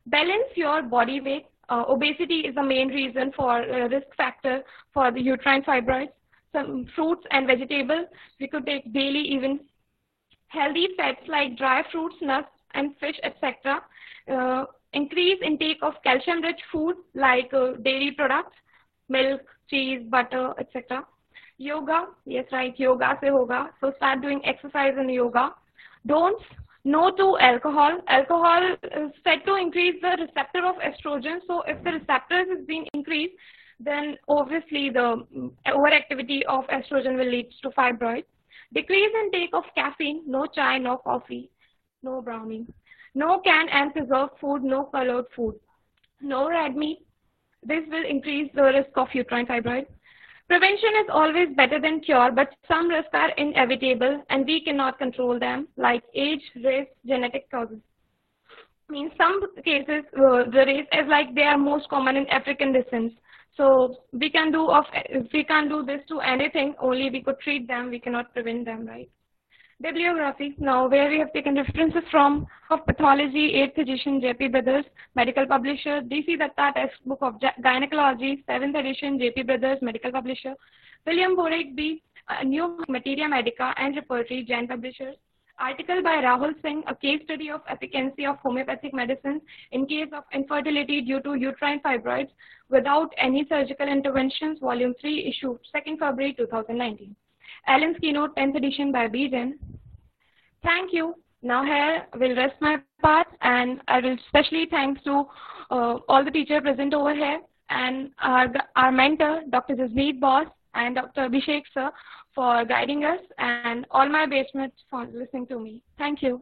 Speaker 6: balance your body weight. Obesity is the main reason for risk factor for the uterine fibroids. Some fruits and vegetables we could take daily, even healthy fats like dry fruits, nuts, and fish, etc. Increase intake of calcium-rich food like dairy products, milk, cheese, butter, etc. Yoga, yes, right, yoga se hoga. So start doing exercise and yoga. Don'ts, no to alcohol. Alcohol is said to increase the receptor of estrogen. So if the receptors is being increased, then obviously the overactivity of estrogen will lead to fibroids. Decrease intake of caffeine, no chai, no coffee, no brownie. No canned and preserved food, no colored food. No red meat. This will increase the risk of uterine fibroid. Prevention is always better than cure, but some risks are inevitable and we cannot control them, like age, race, genetic causes. In some cases, the race is like they are most common in African descent. So we can do this to anything, only we could treat them, we cannot prevent them, right? Bibliography, now where we have taken references from of pathology, 8th edition, JP Brothers, medical publisher, DC Datta textbook of gynecology, 7th edition, JP Brothers, medical publisher, William Borek B, New Materia Medica and Repertory, Jain publishers, article by Rahul Singh, a case study of efficacy of homeopathic medicine in case of infertility due to uterine fibroids without any surgical interventions, volume 3, issue 2nd February 2019. Allen's Keynote, 10th edition by B. Jain. Thank you. Now here will rest my part, and I will especially thanks to all the teachers present over here and our mentor, Dr. Jasmeet Boss and Dr. Abhishek sir for guiding us, and all my batchmates for listening to me. Thank you.